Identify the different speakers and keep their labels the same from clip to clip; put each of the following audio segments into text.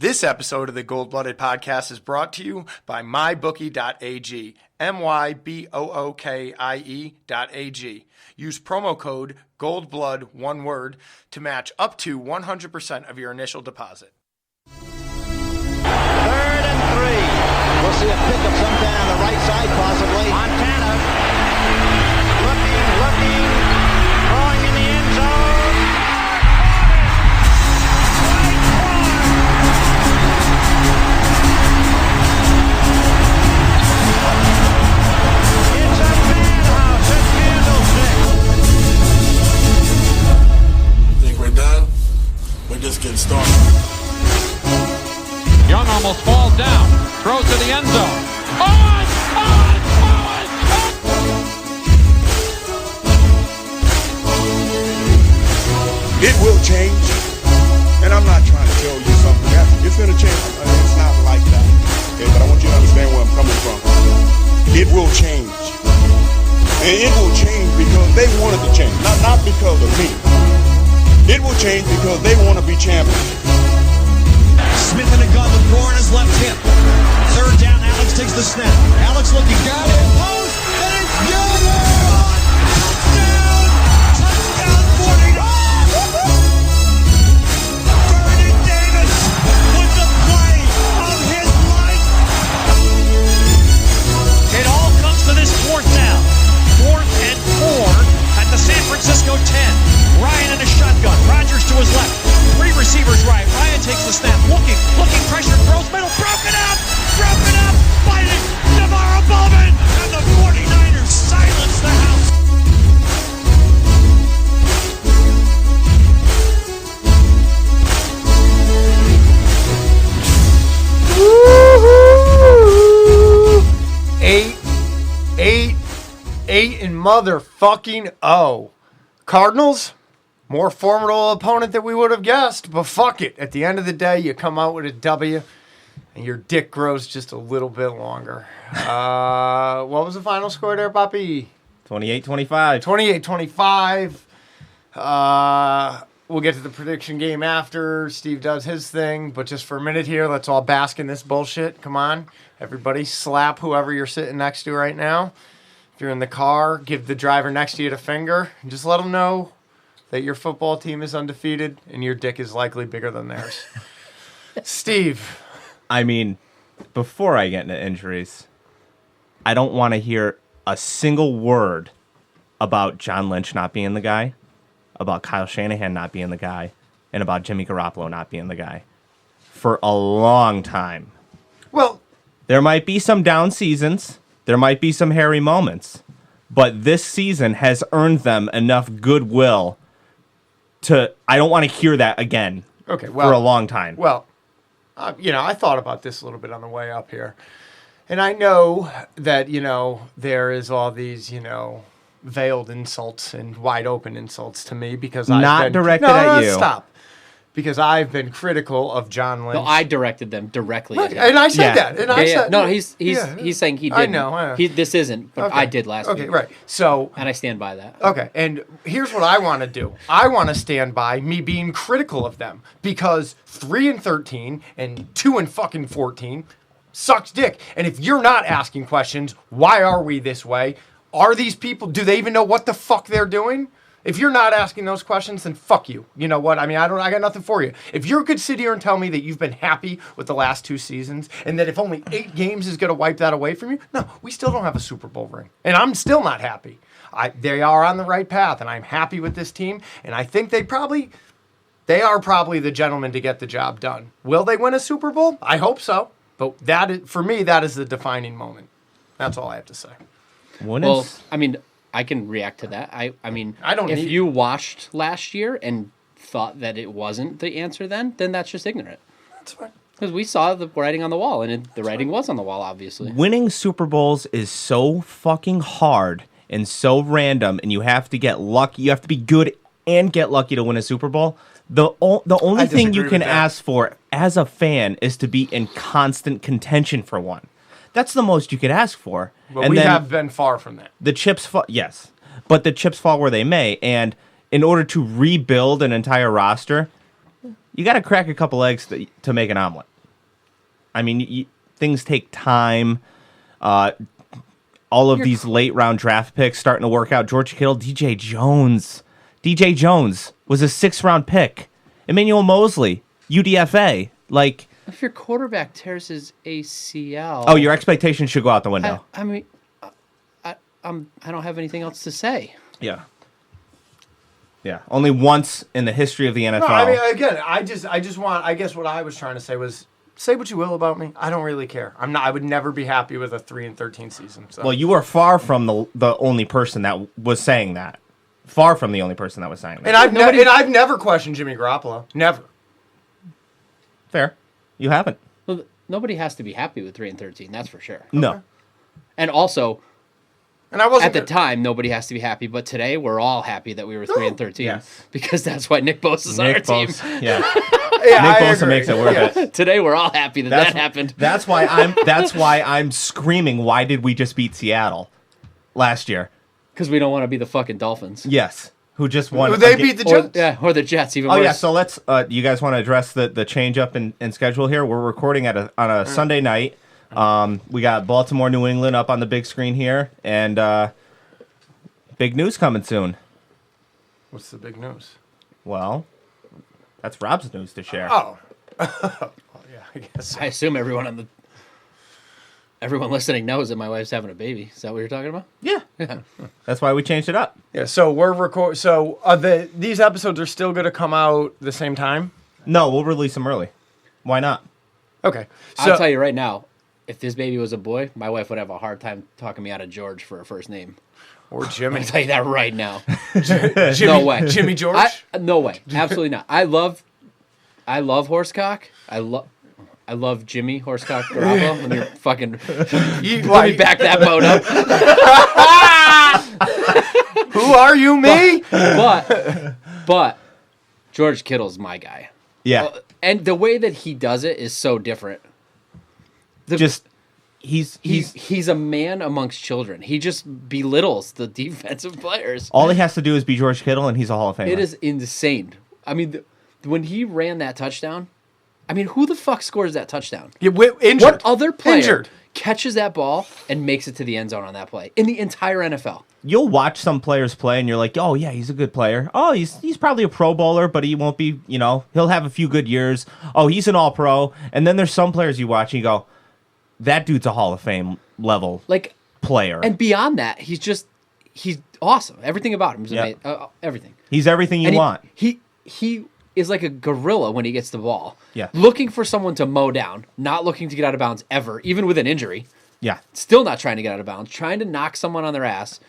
Speaker 1: This episode of the Gold Blooded Podcast is brought to you by mybookie.ag, mybookie.ag. Use promo code GOLDBLOOD, one word, to match up to 100% of your initial deposit.
Speaker 2: 3rd and 3. We'll see a pickup sometime on the right side, possibly. Montana looking, throwing in the end zone.
Speaker 3: We're just getting started.
Speaker 4: Young almost falls down, throws to the end zone.
Speaker 3: It will change, and I'm not trying to tell you something. It's going to change. It's not like that. Okay, but I want you to understand where I'm coming from. It will change. And it will change because they wanted to change, not because of me. It will change because they want to be champions.
Speaker 5: Smith in the gun, the throw on his left hip. 3rd down, Alex takes the snap. Alex looking, got it, post, and it's good! Touchdown, 40. Vernon Davis with the play of his life. It all comes to this 4th down. 4th and 4 at the San Francisco 10. Ryan in a shotgun. Rodgers to his left. 3 receivers right. Ryan takes the snap. Looking, pressure, throws middle. Broken up! Fighting! Navarro Bowman! And the 49ers silence the house.
Speaker 1: Woo-hoo! 8 and motherfucking oh. Cardinals? More formidable opponent than we would have guessed, but fuck it. At the end of the day, you come out with a W, and your dick grows just a little bit longer. What was the final score there, Poppy?
Speaker 6: 28-25.
Speaker 1: 28-25. We'll get to the prediction game after Steve does his thing, but just for a minute here, let's all bask in this bullshit. Come on. Everybody slap whoever you're sitting next to right now. If you're in the car, give the driver next to you the finger, and just let them know that your football team is undefeated and your dick is likely bigger than theirs. Steve.
Speaker 6: I mean, before I get into injuries, I don't want to hear a single word about John Lynch not being the guy, about Kyle Shanahan not being the guy, and about Jimmy Garoppolo not being the guy for a long time.
Speaker 1: Well,
Speaker 6: there might be some down seasons. There might be some hairy moments. But this season has earned them enough goodwill to, I don't want to hear that again for a long time.
Speaker 1: Well, I thought about this a little bit on the way up here. And I know that, there is all these, veiled insults and wide open insults to me because
Speaker 6: Not directed at you.
Speaker 1: Stop. Because I've been critical of John Lynch.
Speaker 7: No, I directed them directly at him.
Speaker 1: And I said that. And I said
Speaker 7: no, he's saying he didn't.
Speaker 1: I know.
Speaker 7: This isn't, but
Speaker 1: okay.
Speaker 7: I did last week.
Speaker 1: Okay, right. So,
Speaker 7: and I stand by that.
Speaker 1: Okay, and here's what I want to do. I want to stand by me being critical of them because 3-13 and 2-14 sucks dick. And if you're not asking questions, why are we this way? Are these people? Do they even know what the fuck they're doing? If you're not asking those questions, then fuck you. You know what? I mean, I got nothing for you. If you could sit here and tell me that you've been happy with the last 2 seasons and that if only 8 games is going to wipe that away from you, no, we still don't have a Super Bowl ring. And I'm still not happy. They are on the right path, and I'm happy with this team. And I think they are probably the gentlemen to get the job done. Will they win a Super Bowl? I hope so. But for me, that is the defining moment. That's all I have to say.
Speaker 7: I can react to that. I mean,
Speaker 1: if
Speaker 7: you watched last year and thought that it wasn't the answer then that's just ignorant.
Speaker 1: That's fine.
Speaker 7: Because we saw the writing on the wall, and the writing was on the wall, obviously.
Speaker 6: Winning Super Bowls is so fucking hard and so random, and you have to get lucky. You have to be good and get lucky to win a Super Bowl. The only thing you can ask for as a fan is to be in constant contention for one. That's the most you could ask for.
Speaker 1: But we have been far from that.
Speaker 6: The chips fall, yes. But the chips fall where they may. And in order to rebuild an entire roster, you got to crack a couple eggs to make an omelet. I mean, things take time. All of these late round draft picks starting to work out. George Kittle, DJ Jones was a 6th round pick. Emmanuel Mosley, UDFA. Like,
Speaker 7: if your quarterback tears his ACL,
Speaker 6: oh, your expectations should go out the window.
Speaker 7: I mean, I don't have anything else to say.
Speaker 6: Yeah. Only once in the history of the NFL.
Speaker 1: No, I mean, again, I just want. I guess what I was trying to say was, say what you will about me. I don't really care. I would never be happy with a 3-13 season. So.
Speaker 6: Well, you are far from the only person that was saying that. Far from the only person that was saying that.
Speaker 1: And I've never questioned Jimmy Garoppolo. Never.
Speaker 6: Fair. You haven't.
Speaker 7: Well, nobody has to be happy with 3-13. That's for sure.
Speaker 6: No.
Speaker 7: And also,
Speaker 1: and I wasn't
Speaker 7: at the time, nobody has to be happy. But today, we're all happy that we were 3-13.
Speaker 6: Yes.
Speaker 7: Because that's why Nick Bosa's on our team.
Speaker 6: Yeah.
Speaker 1: Yeah,
Speaker 6: Nick Bosa makes it worth it.
Speaker 7: Today, we're all happy that happened.
Speaker 6: That's why I'm screaming. Why did we just beat Seattle last year?
Speaker 7: Because we don't want to be the fucking Dolphins.
Speaker 6: Yes. Who just won?
Speaker 1: They beat the Jets.
Speaker 7: Or the Jets. Even
Speaker 6: Oh
Speaker 7: worse.
Speaker 6: yeah. So let's. You guys want to address the change up in schedule here? We're recording on a Sunday night. We got Baltimore, New England up on the big screen here, and big news coming soon.
Speaker 1: What's the big news?
Speaker 6: Well, that's Rob's news to share.
Speaker 1: Oh. Well, yeah, I guess. So.
Speaker 7: I assume everyone listening knows that my wife's having a baby. Is that what you're talking about?
Speaker 6: Yeah. That's why we changed it up.
Speaker 1: Yeah. So we're So these episodes are still going to come out the same time.
Speaker 6: No, we'll release them early. Why not?
Speaker 1: Okay. So
Speaker 7: I'll tell you right now, if this baby was a boy, my wife would have a hard time talking me out of George for a first name.
Speaker 1: Or Jimmy.
Speaker 7: I'll tell you that right now.
Speaker 1: Jimmy,
Speaker 7: No way.
Speaker 1: Jimmy George.
Speaker 7: No way. Absolutely not. I love Horsecock. I love Jimmy Horsecock Garoppolo. When you're fucking let me back that boat up.
Speaker 1: Who are you, me?
Speaker 7: But George Kittle's my guy.
Speaker 6: Yeah.
Speaker 7: And the way that he does it is so different. He's a man amongst children. He just belittles the defensive players.
Speaker 6: All he has to do is be George Kittle, and he's a Hall of Famer.
Speaker 7: It is insane. I mean, when he ran that touchdown, I mean, who the fuck scores that touchdown?
Speaker 1: Yeah, injured.
Speaker 7: What other player
Speaker 1: Injured.
Speaker 7: catches that ball and makes it to the end zone on that play in the entire NFL?
Speaker 6: You'll watch some players play, and you're like, oh, yeah, he's a good player. Oh, he's probably a Pro Bowler, but he won't be, he'll have a few good years. Oh, he's an All-Pro. And then there's some players you watch, and you go, that dude's a Hall of Fame level player.
Speaker 7: And beyond that, he's awesome. Everything about him is amazing. Everything.
Speaker 6: He's everything you want.
Speaker 7: He is like a gorilla when he gets the ball.
Speaker 6: Yeah.
Speaker 7: Looking for someone to mow down, not looking to get out of bounds ever, even with an injury.
Speaker 6: Yeah.
Speaker 7: Still not trying to get out of bounds, trying to knock someone on their ass.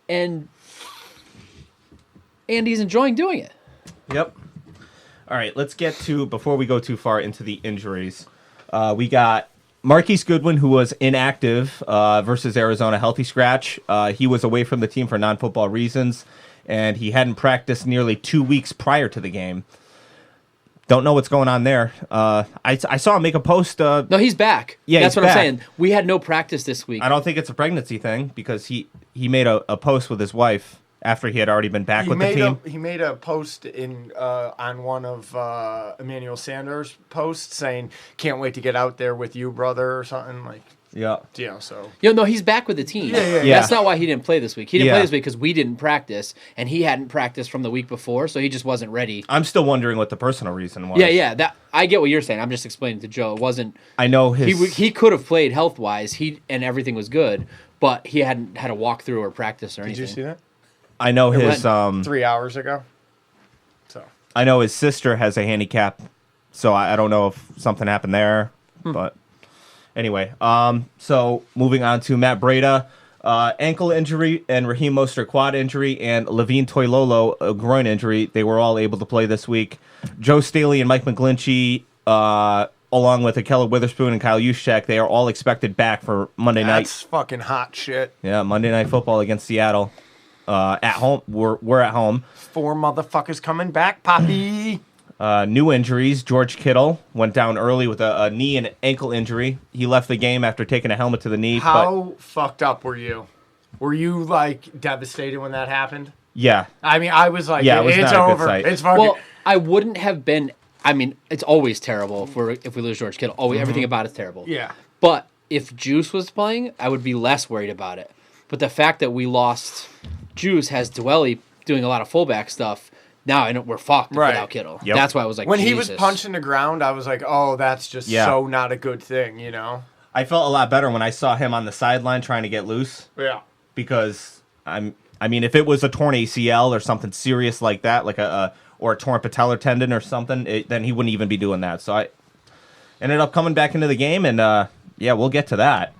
Speaker 7: And he's enjoying doing it.
Speaker 6: Yep. All right, let's get to, before we go too far into the injuries, we got Marquise Goodwin, who was inactive versus Arizona, healthy scratch. He was away from the team for non-football reasons, and he hadn't practiced nearly 2 weeks prior to the game. Don't know what's going on there. I saw him make a post.
Speaker 7: No, he's back.
Speaker 6: Yeah,
Speaker 7: that's
Speaker 6: he's
Speaker 7: what
Speaker 6: back.
Speaker 7: I'm saying. We had no practice this week.
Speaker 6: I don't think it's a pregnancy thing because he made a post with his wife after he had already been back with the team.
Speaker 1: He made a post on one of Emmanuel Sanders' posts saying, "Can't wait to get out there with you, brother," or something like.
Speaker 6: Yeah.
Speaker 1: So.
Speaker 7: No, he's back with the team.
Speaker 1: Yeah.
Speaker 7: That's not why he didn't play this week. He didn't
Speaker 6: Yeah.
Speaker 7: play this week because we didn't practice, and he hadn't practiced from the week before, so he just wasn't ready.
Speaker 6: I'm still wondering what the personal reason was.
Speaker 7: Yeah. That I get what you're saying. I'm just explaining to Joe. It wasn't.
Speaker 6: I know his.
Speaker 7: He could have played health wise. And everything was good, but he hadn't had a walkthrough or practice or anything.
Speaker 1: Did you see that?
Speaker 6: I know his.
Speaker 1: 3 hours ago. So.
Speaker 6: I know his sister has a handicap, so I don't know if something happened there, but anyway. So moving on to Matt Breida, ankle injury, and Raheem Mostert quad injury, and Levine Toilolo a groin injury. They were all able to play this week. Joe Staley and Mike McGlinchey, along with Akella Witherspoon and Kyle Juszczyk, they are all expected back for Monday night.
Speaker 1: That's fucking hot shit.
Speaker 6: Yeah, Monday Night Football against Seattle. At home, we're at home.
Speaker 1: 4 motherfuckers coming back, Poppy.
Speaker 6: New injuries. George Kittle went down early with a knee and ankle injury. He left the game after taking a helmet to the knee.
Speaker 1: How fucked up were you? Were you like devastated when that happened?
Speaker 6: Yeah.
Speaker 1: I mean, I was like,
Speaker 6: Yeah, it was
Speaker 1: it's
Speaker 6: not a good
Speaker 1: over.
Speaker 6: sight.
Speaker 1: It's fucking.
Speaker 7: Well, I wouldn't have been I mean, it's always terrible if we lose George Kittle. Always, everything about it's terrible.
Speaker 1: Yeah.
Speaker 7: But if Juice was playing, I would be less worried about it. But the fact that we lost Juice has Dwelly doing a lot of fullback stuff. Now I know we're fucked without Kittle.
Speaker 6: Yep.
Speaker 7: That's why I was like,
Speaker 1: when
Speaker 7: Jesus.
Speaker 1: he was punching the ground, I was like, oh, that's just so not a good thing, you know?
Speaker 6: I felt a lot better when I saw him on the sideline trying to get loose.
Speaker 1: Yeah.
Speaker 6: Because I mean, if it was a torn ACL or something serious like that, like or a torn patellar tendon or something, then he wouldn't even be doing that. So I ended up coming back into the game, and we'll get to that.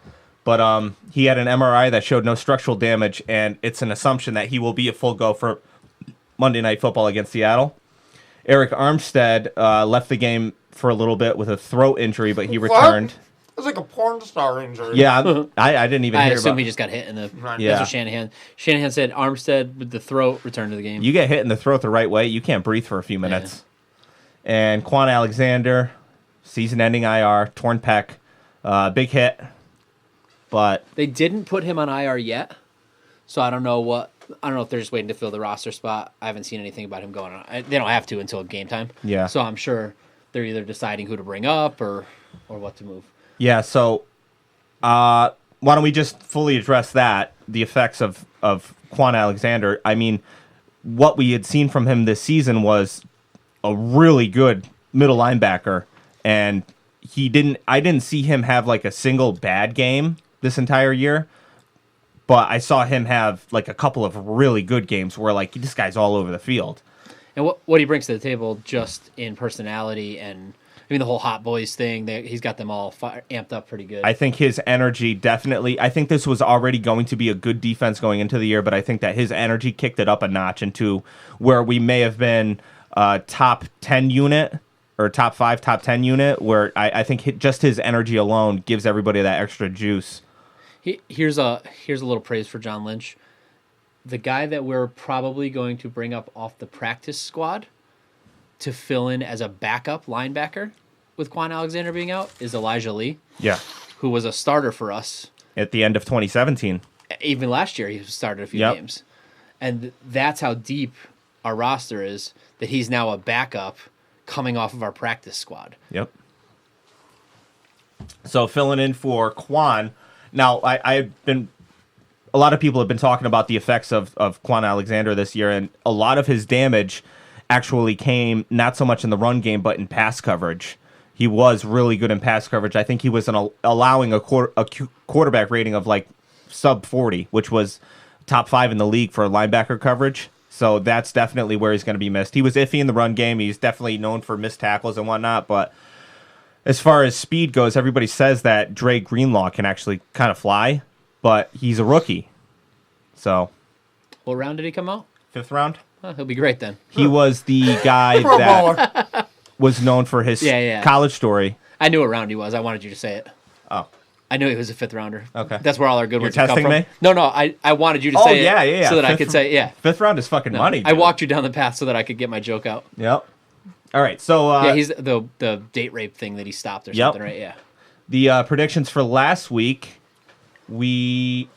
Speaker 6: But he had an MRI that showed no structural damage, and it's an assumption that he will be a full go for Monday Night Football against Seattle. Eric Armstead left the game for a little bit with a throat injury, but he returned.
Speaker 1: It was like a porn star injury.
Speaker 6: Yeah, I didn't even hear about it.
Speaker 7: I assume he just got hit in the...
Speaker 6: Yeah.
Speaker 7: That's what Shanahan... Shanahan said Armstead with the throat returned to the game.
Speaker 6: You get hit in the throat the right way, you can't breathe for a few minutes. Yeah. And Quan Alexander, season-ending IR, torn pec, big hit. But
Speaker 7: they didn't put him on IR yet, so I don't know if they're just waiting to fill the roster spot. I haven't seen anything about him going on. They don't have to until game time.
Speaker 6: Yeah.
Speaker 7: So I'm sure they're either deciding who to bring up or what to move.
Speaker 6: Yeah, so why don't we just fully address that, the effects of Quan Alexander. I mean, what we had seen from him this season was a really good middle linebacker, and I didn't see him have like a single bad game this entire year, but I saw him have like a couple of really good games where like this guy's all over the field.
Speaker 7: And what he brings to the table just in personality and I mean the whole Hot Boys thing, he's got them all amped up pretty good.
Speaker 6: I think his energy definitely, I think this was already going to be a good defense going into the year, but I think that his energy kicked it up a notch into where we may have been top 10 unit or top 5, top 10 unit, where I think just his energy alone gives everybody that extra juice.
Speaker 7: Here's a little praise for John Lynch. The guy that we're probably going to bring up off the practice squad to fill in as a backup linebacker with Quan Alexander being out is Elijah Lee.
Speaker 6: Yeah.
Speaker 7: Who was a starter for us.
Speaker 6: At the end of 2017.
Speaker 7: Even last year, he started a few games. And that's how deep our roster is, that he's now a backup coming off of our practice squad.
Speaker 6: Yep. So filling in for Quan. Now, I've been... A lot of people have been talking about the effects of Quan Alexander this year, and a lot of his damage actually came not so much in the run game, but in pass coverage. He was really good in pass coverage. I think he was allowing a quarterback rating of like sub 40, which was top 5 in the league for linebacker coverage. So that's definitely where he's going to be missed. He was iffy in the run game. He's definitely known for missed tackles and whatnot, but as far as speed goes, everybody says that Dre Greenlaw can actually kind of fly, but he's a rookie. So,
Speaker 7: what round did he come out?
Speaker 6: 5th round.
Speaker 7: Oh, he'll be great then.
Speaker 6: He was the guy that was known for his college story.
Speaker 7: I knew what round he was. I wanted you to say it.
Speaker 6: Oh.
Speaker 7: I knew he was a 5th rounder.
Speaker 6: Okay.
Speaker 7: That's where all our good
Speaker 6: You're
Speaker 7: ones come
Speaker 6: testing
Speaker 7: from.
Speaker 6: me?
Speaker 7: No, I wanted you to say it so that I could say it. Yeah.
Speaker 6: 5th round is fucking money.
Speaker 7: I walked you down the path so that I could get my joke out.
Speaker 6: Yep. All right, so...
Speaker 7: he's the date rape thing that he stopped or something, right? Yeah.
Speaker 6: The predictions for last week, Hold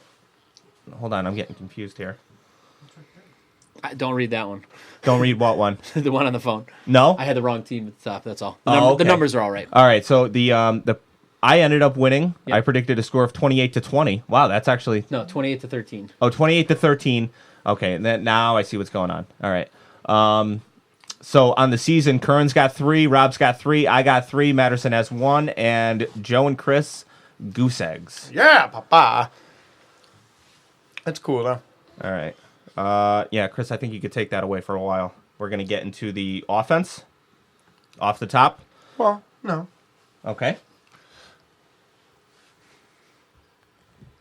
Speaker 6: on, I'm getting confused here.
Speaker 7: Don't read that one.
Speaker 6: Don't read what one?
Speaker 7: The one on the phone.
Speaker 6: No?
Speaker 7: I had the wrong team at the top, that's all.
Speaker 6: Okay.
Speaker 7: The numbers are all right.
Speaker 6: All right, so I ended up winning. Yep. I predicted a score of 28-20. Wow, that's actually...
Speaker 7: No, 28-13.
Speaker 6: Oh, 28-13. Okay, now I see what's going on. All right. So on the season, Kern's got 3, Rob's got 3, I got 3, Matterson has 1, and Joe and Chris, goose eggs.
Speaker 1: Yeah, papa. That's cool, though.
Speaker 6: All right. Chris, I think you could take that away for a while. We're going to get into the offense. Off the top.
Speaker 1: Well, no.
Speaker 6: Okay.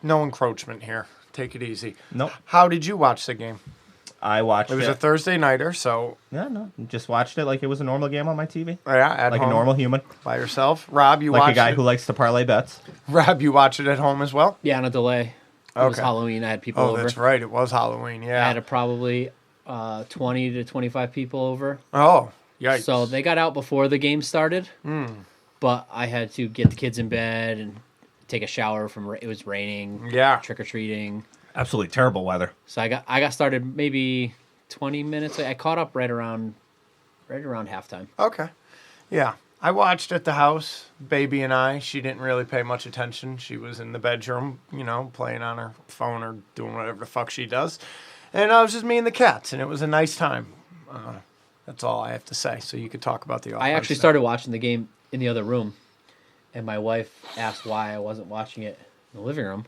Speaker 1: No encroachment here. Take it easy.
Speaker 6: Nope.
Speaker 1: How did you watch the game?
Speaker 6: I watched it.
Speaker 1: It was a Thursday nighter, so...
Speaker 6: Yeah, no. Just watched it like it was a normal game on my TV.
Speaker 1: Yeah, at
Speaker 6: like
Speaker 1: home.
Speaker 6: a normal human.
Speaker 1: By yourself. Rob, you watched it?
Speaker 6: Like a guy who likes to parlay bets.
Speaker 1: Rob, you watched it at home as well?
Speaker 7: Yeah, on a delay. It was Halloween. I had people over.
Speaker 1: Oh, that's right. It was Halloween, yeah.
Speaker 7: I had probably 20 to 25 people over.
Speaker 1: Oh, yikes.
Speaker 7: So they got out before the game started. But I had to get the kids in bed and take a shower it was raining.
Speaker 1: Yeah.
Speaker 7: Trick-or-treating.
Speaker 6: Absolutely terrible weather.
Speaker 7: So I got started maybe 20 minutes. I caught up right around halftime.
Speaker 1: Okay. Yeah. I watched at the house, baby and I. She didn't really pay much attention. She was in the bedroom, playing on her phone or doing whatever the fuck she does. And I was just me and the cats, and it was a nice time. That's all I have to say. So you could talk about the offense.
Speaker 7: I actually started watching the game in the other room, and my wife asked why I wasn't watching it in the living room.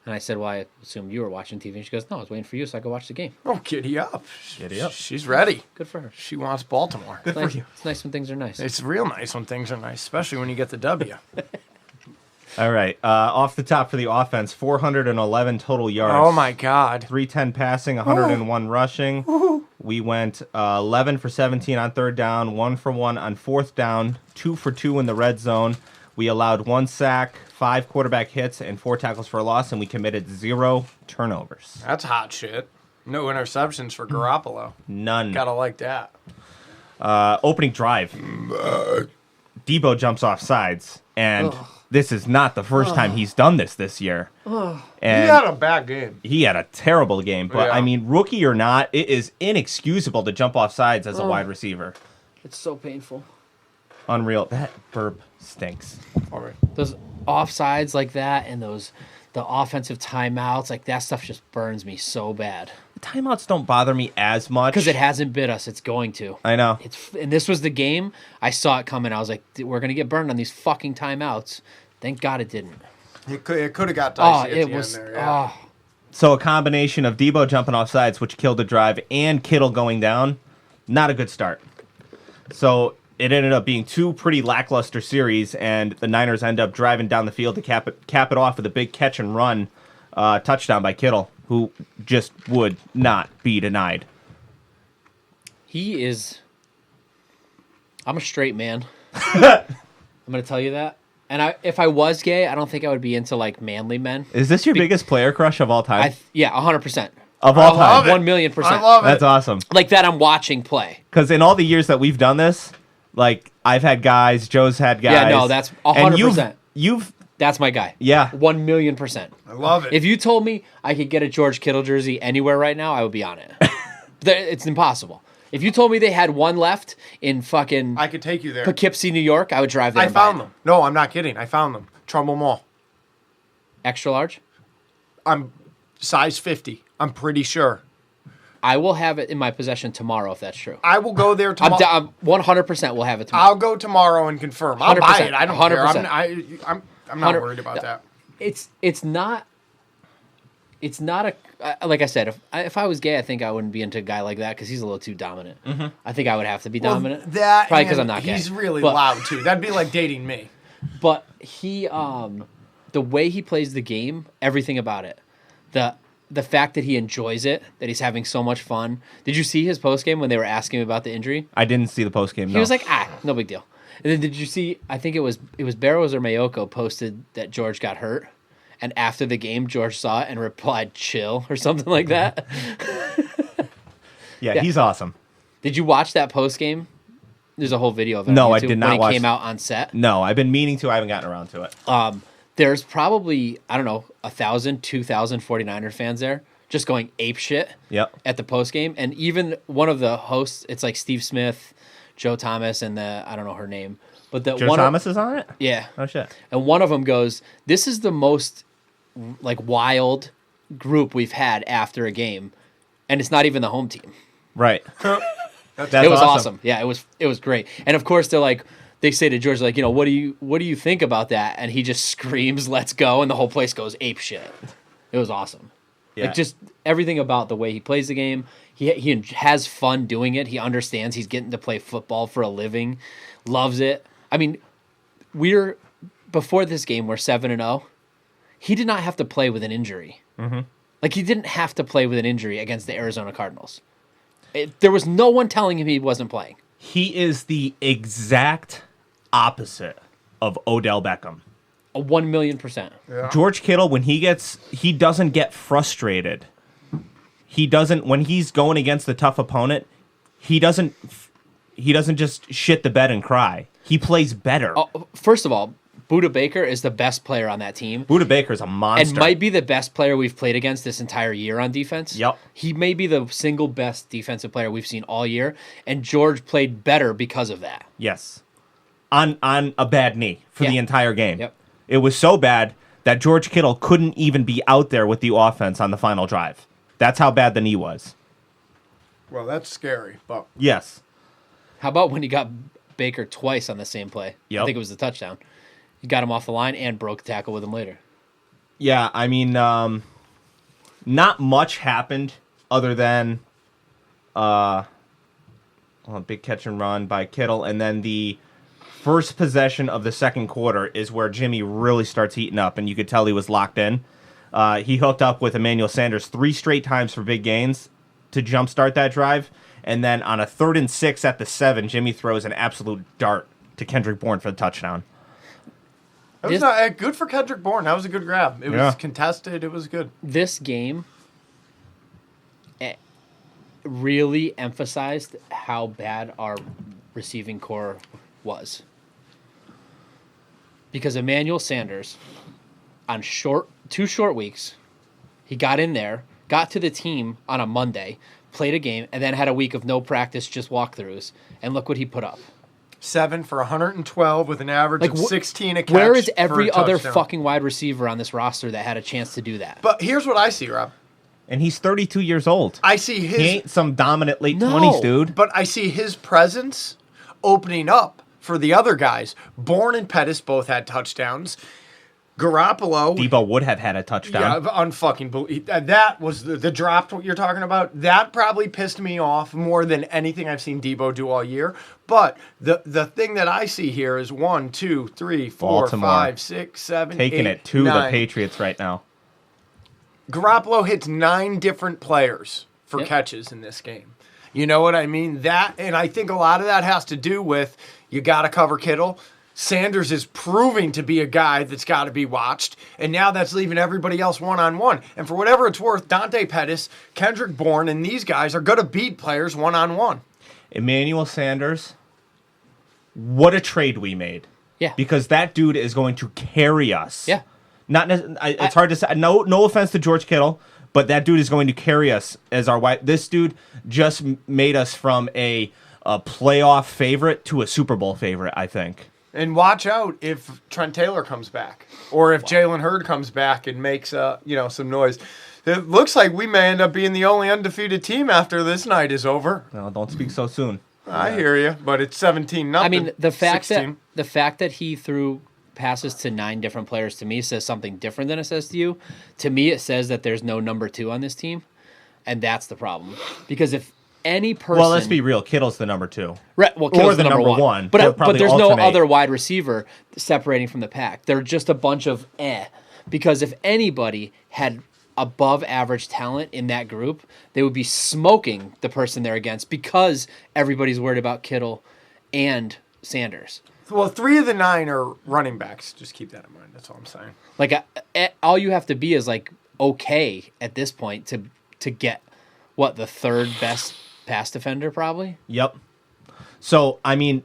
Speaker 7: And I said, well, I assumed you were watching TV. And she goes, no, I was waiting for you so I could watch the game.
Speaker 1: Oh, giddy up.
Speaker 6: Giddy up.
Speaker 1: She's ready.
Speaker 7: Good for her.
Speaker 1: She wants Baltimore.
Speaker 6: Good for you.
Speaker 7: It's nice when things are nice.
Speaker 1: It's real nice when things are nice, especially when you get the W.
Speaker 6: All right. Off the top for the offense, 411 total yards.
Speaker 1: Oh, my God.
Speaker 6: 310 passing, 101 rushing. We went 11 for 17 on third down, 1 for 1 on fourth down, 2 for 2 in the red zone. We allowed 1 sack, 5 quarterback hits, and 4 tackles for a loss, and we committed 0 turnovers.
Speaker 1: That's hot shit. No interceptions for Garoppolo.
Speaker 6: None.
Speaker 1: Gotta like that.
Speaker 6: Opening drive. Debo jumps off sides, and this is not the first time he's done this year. And
Speaker 1: He had a bad game.
Speaker 6: he had a terrible game, but
Speaker 1: Yeah.
Speaker 6: I mean, rookie or not, it is inexcusable to jump off sides as a wide receiver.
Speaker 7: It's so painful.
Speaker 6: Unreal. That burp stinks.
Speaker 1: All right.
Speaker 7: Those offsides like that and the offensive timeouts, like that stuff just burns me so bad.
Speaker 6: The timeouts don't bother me as much.
Speaker 7: Because it hasn't bit us. It's going to.
Speaker 6: I know.
Speaker 7: And this was the game. I saw it coming. I was like, we're going to get burned on these fucking timeouts. Thank God it didn't.
Speaker 1: It could have got
Speaker 7: Oh,
Speaker 1: dicey at
Speaker 7: it
Speaker 1: the
Speaker 7: was.
Speaker 1: end there. Yeah.
Speaker 7: Oh,
Speaker 6: So a combination of Debo jumping off sides, which killed the drive, and Kittle going down, not a good start. So it ended up being 2 pretty lackluster series, and the Niners end up driving down the field to cap it off with a big catch and run touchdown by Kittle, who just would not be denied.
Speaker 7: he is. I'm a straight man. I'm going to tell you that. And if I was gay, I don't think I would be into like manly men.
Speaker 6: Is this your biggest player crush of all time?
Speaker 7: Yeah, 100%.
Speaker 6: Of all
Speaker 1: love
Speaker 6: time?
Speaker 1: it.
Speaker 7: 1,000,000%.
Speaker 1: I love it.
Speaker 6: That's awesome.
Speaker 7: Like that I'm watching play.
Speaker 6: Because in all the years that we've done this, like, I've had guys, Joe's had guys.
Speaker 7: Yeah, no, that's 100%.
Speaker 6: And you've
Speaker 7: That's my guy.
Speaker 6: yeah.
Speaker 7: 1,000,000%.
Speaker 1: I love it.
Speaker 7: If you told me I could get a George Kittle jersey anywhere right now, I would be on it. It's impossible. If you told me they had one left in fucking
Speaker 1: I could take you there.
Speaker 7: Poughkeepsie, New York, I would drive there.
Speaker 1: I
Speaker 7: and buy
Speaker 1: found
Speaker 7: it.
Speaker 1: them. No, I'm not kidding. I found them. Trumbull Mall.
Speaker 7: Extra large?
Speaker 1: I'm size 50. I'm pretty sure.
Speaker 7: I will have it in my possession tomorrow if that's true.
Speaker 1: I will go there tomorrow.
Speaker 7: I'm 100% will have it tomorrow.
Speaker 1: I'll go tomorrow and confirm. I'll buy
Speaker 7: 100%,
Speaker 1: it. I don't care.
Speaker 7: 100%.
Speaker 1: I'm not
Speaker 7: 100
Speaker 1: worried about that.
Speaker 7: It's not a like I said. If I was gay, I think I wouldn't be into a guy like that because he's a little too dominant. I think I would have to be dominant.
Speaker 1: That
Speaker 7: probably because I'm
Speaker 1: and
Speaker 7: not gay.
Speaker 1: He's really
Speaker 7: But-
Speaker 1: loud too. That'd be like dating me.
Speaker 7: But he, the way he plays the game, everything about it, the fact that he enjoys it, that he's having so much fun. Did you see his post game when they were asking him about the injury?
Speaker 6: I didn't see the post game.
Speaker 7: He was like, no big deal. And then did you see? I think it was Barrows or Mayoko posted that George got hurt, and after the game, George saw it and replied, "Chill" or something like that.
Speaker 6: yeah, he's awesome.
Speaker 7: Did you watch that post game? There's a whole video of it.
Speaker 6: No,
Speaker 7: on
Speaker 6: I
Speaker 7: YouTube
Speaker 6: did not
Speaker 7: when
Speaker 6: watch
Speaker 7: it came out on set.
Speaker 6: No, I've been meaning to. I haven't gotten around to it.
Speaker 7: There's probably, I don't know, 1,000, 2,000 49er fans there just going ape shit
Speaker 6: Yep.
Speaker 7: at the post game. And even one of the hosts, it's like Steve Smith, Joe Thomas, and I don't know her name. But the
Speaker 6: Joe
Speaker 7: one
Speaker 6: Thomas is on it?
Speaker 7: yeah.
Speaker 6: Oh, shit.
Speaker 7: And one of them goes, "This is the most like wild group we've had after a game. And it's not even the home team."
Speaker 6: Right.
Speaker 7: It was awesome. Yeah, it was great. And of course they say to George, like, what do you think about that? And he just screams, "Let's go," and the whole place goes ape shit. It was awesome.
Speaker 6: Yeah.
Speaker 7: Like just everything about the way he plays the game. He has fun doing it. He understands he's getting to play football for a living. Loves it. I mean, before this game, we're 7-0. He did not have to play with an injury. Mm-hmm. Like, he didn't have to play with an injury against the Arizona Cardinals. There was no one telling him he wasn't playing.
Speaker 6: He is the exact opposite of Odell Beckham.
Speaker 7: 1,000,000%.
Speaker 1: Yeah.
Speaker 6: George Kittle, when he doesn't get frustrated. When he's going against a tough opponent, he doesn't just shit the bed and cry. He plays better.
Speaker 7: Oh, first of all, Budda Baker is the best player on that team.
Speaker 6: Budda Baker's a monster.
Speaker 7: And might be the best player we've played against this entire year on defense.
Speaker 6: Yep.
Speaker 7: He may be the single best defensive player we've seen all year, and George played better because of that.
Speaker 6: Yes. on a bad knee for the entire game.
Speaker 7: Yep.
Speaker 6: It was so bad that George Kittle couldn't even be out there with the offense on the final drive. That's how bad the knee was.
Speaker 1: Well, that's scary, but
Speaker 6: Yes.
Speaker 7: How about when he got Baker twice on the same play?
Speaker 6: Yep.
Speaker 7: I think it was the touchdown. He got him off the line and broke a tackle with him later.
Speaker 6: Yeah, I mean, not much happened other than a big catch and run by Kittle, and then the first possession of the second quarter is where Jimmy really starts heating up, and you could tell he was locked in. He hooked up with Emmanuel Sanders 3 straight times for big gains to jumpstart that drive, and then on a 3rd and 6 at the 7, Jimmy throws an absolute dart to Kendrick Bourne for the touchdown.
Speaker 1: it was not good for Kendrick Bourne. That was a good grab. It was contested. It was good.
Speaker 7: This game really emphasized how bad our receiving core was. Because Emmanuel Sanders, on 2 short weeks, he got in there, got to the team on a Monday, played a game, and then had a week of no practice, just walkthroughs. And look what he put up.
Speaker 1: 7 for 112 with an average of 16 a catch.
Speaker 7: Where is
Speaker 1: for
Speaker 7: every
Speaker 1: a
Speaker 7: other
Speaker 1: touchdown.
Speaker 7: fucking wide receiver on this roster that had a chance to do that?
Speaker 1: But here's what I see, Rob.
Speaker 6: And he's 32 years old.
Speaker 1: I see his...
Speaker 6: He ain't some dominant late
Speaker 7: No.
Speaker 6: 20s dude.
Speaker 1: But I see his presence opening up for the other guys. Bourne and Pettis both had touchdowns. Garoppolo...
Speaker 6: Debo would have had a touchdown.
Speaker 1: Yeah, unfucking believe that was the drop. What you're talking about? That probably pissed me off more than anything I've seen Debo do all year. But the thing that I see here is 1, 2, 3, 4,
Speaker 6: Baltimore.
Speaker 1: 5, 6, 7,
Speaker 6: Taking
Speaker 1: 8,
Speaker 6: it to
Speaker 1: 9.
Speaker 6: the Patriots right now.
Speaker 1: Garoppolo hits 9 different players for
Speaker 7: Yep.
Speaker 1: catches in this game. You know what I mean? That, and I think a lot of that has to do with you got to cover Kittle. Sanders is proving to be a guy that's got to be watched, and now that's leaving everybody else one-on-one. And for whatever it's worth, Dante Pettis, Kendrick Bourne, and these guys are going to beat players one-on-one.
Speaker 6: Emmanuel Sanders, what a trade we made.
Speaker 7: Yeah.
Speaker 6: Because that dude is going to carry us.
Speaker 7: Yeah.
Speaker 6: It's hard to say. No offense to George Kittle, but that dude is going to carry us as our white. This dude just made us from a playoff favorite to a Super Bowl favorite, I think.
Speaker 1: And watch out if Trent Taylor comes back, or if Jalen Hurd comes back and makes some noise. It looks like we may end up being the only undefeated team after this night is over.
Speaker 6: No, don't speak so soon.
Speaker 1: I hear you, but it's 17-0.
Speaker 7: I mean, the fact
Speaker 1: 16.
Speaker 7: that he threw passes to 9 different players to me says something different than it says to you. To me, it says that there's no number 2 on this team, and that's the problem. Because if any person,
Speaker 6: Well, let's be real. Kittle's the number 2.
Speaker 7: right, well, Kittle's
Speaker 6: the
Speaker 7: the number
Speaker 6: number
Speaker 7: 1.
Speaker 6: one.
Speaker 7: But
Speaker 6: They'll
Speaker 7: but
Speaker 6: probably
Speaker 7: there's no
Speaker 6: alternate.
Speaker 7: other wide receiver separating from the pack. They're just a bunch of Because if anybody had above average talent in that group, they would be smoking the person they're against because everybody's worried about Kittle and Sanders.
Speaker 1: Well, 3 of the 9 are running backs. Just keep that in mind. That's all I'm saying.
Speaker 7: Like all you have to be is like okay at this point to get what the 3rd best pass defender probably.
Speaker 6: Yep. So, I mean,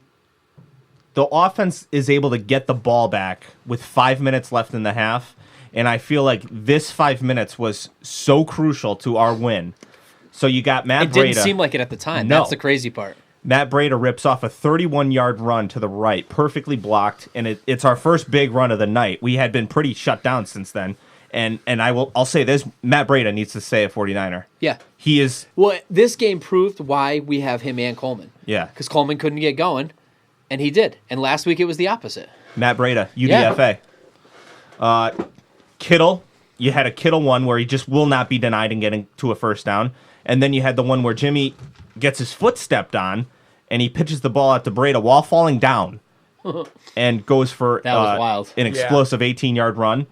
Speaker 6: the offense is able to get the ball back with 5 minutes left in the half, and I feel like this 5 minutes was so crucial to our win. So you got Matt
Speaker 7: It
Speaker 6: Breida.
Speaker 7: didn't seem like it at the time.
Speaker 6: No.
Speaker 7: That's the crazy part.
Speaker 6: Matt Breida rips off a 31-yard run to the right, perfectly blocked, and it's our first big run of the night. We had been pretty shut down since then. And I'll say this, Matt Breida needs to stay a 49er.
Speaker 7: Yeah.
Speaker 6: He is.
Speaker 7: Well, this game proved why we have him and Coleman.
Speaker 6: Yeah.
Speaker 7: Because Coleman couldn't get going, and he did. And last week it was the opposite.
Speaker 6: Matt Breida, UDFA. Kittle, you had a Kittle one where he just will not be denied in getting to a first down. And then you had the one where Jimmy gets his foot stepped on, and he pitches the ball out to Breida while falling down and goes for
Speaker 7: That was wild.
Speaker 6: an explosive 18-yard run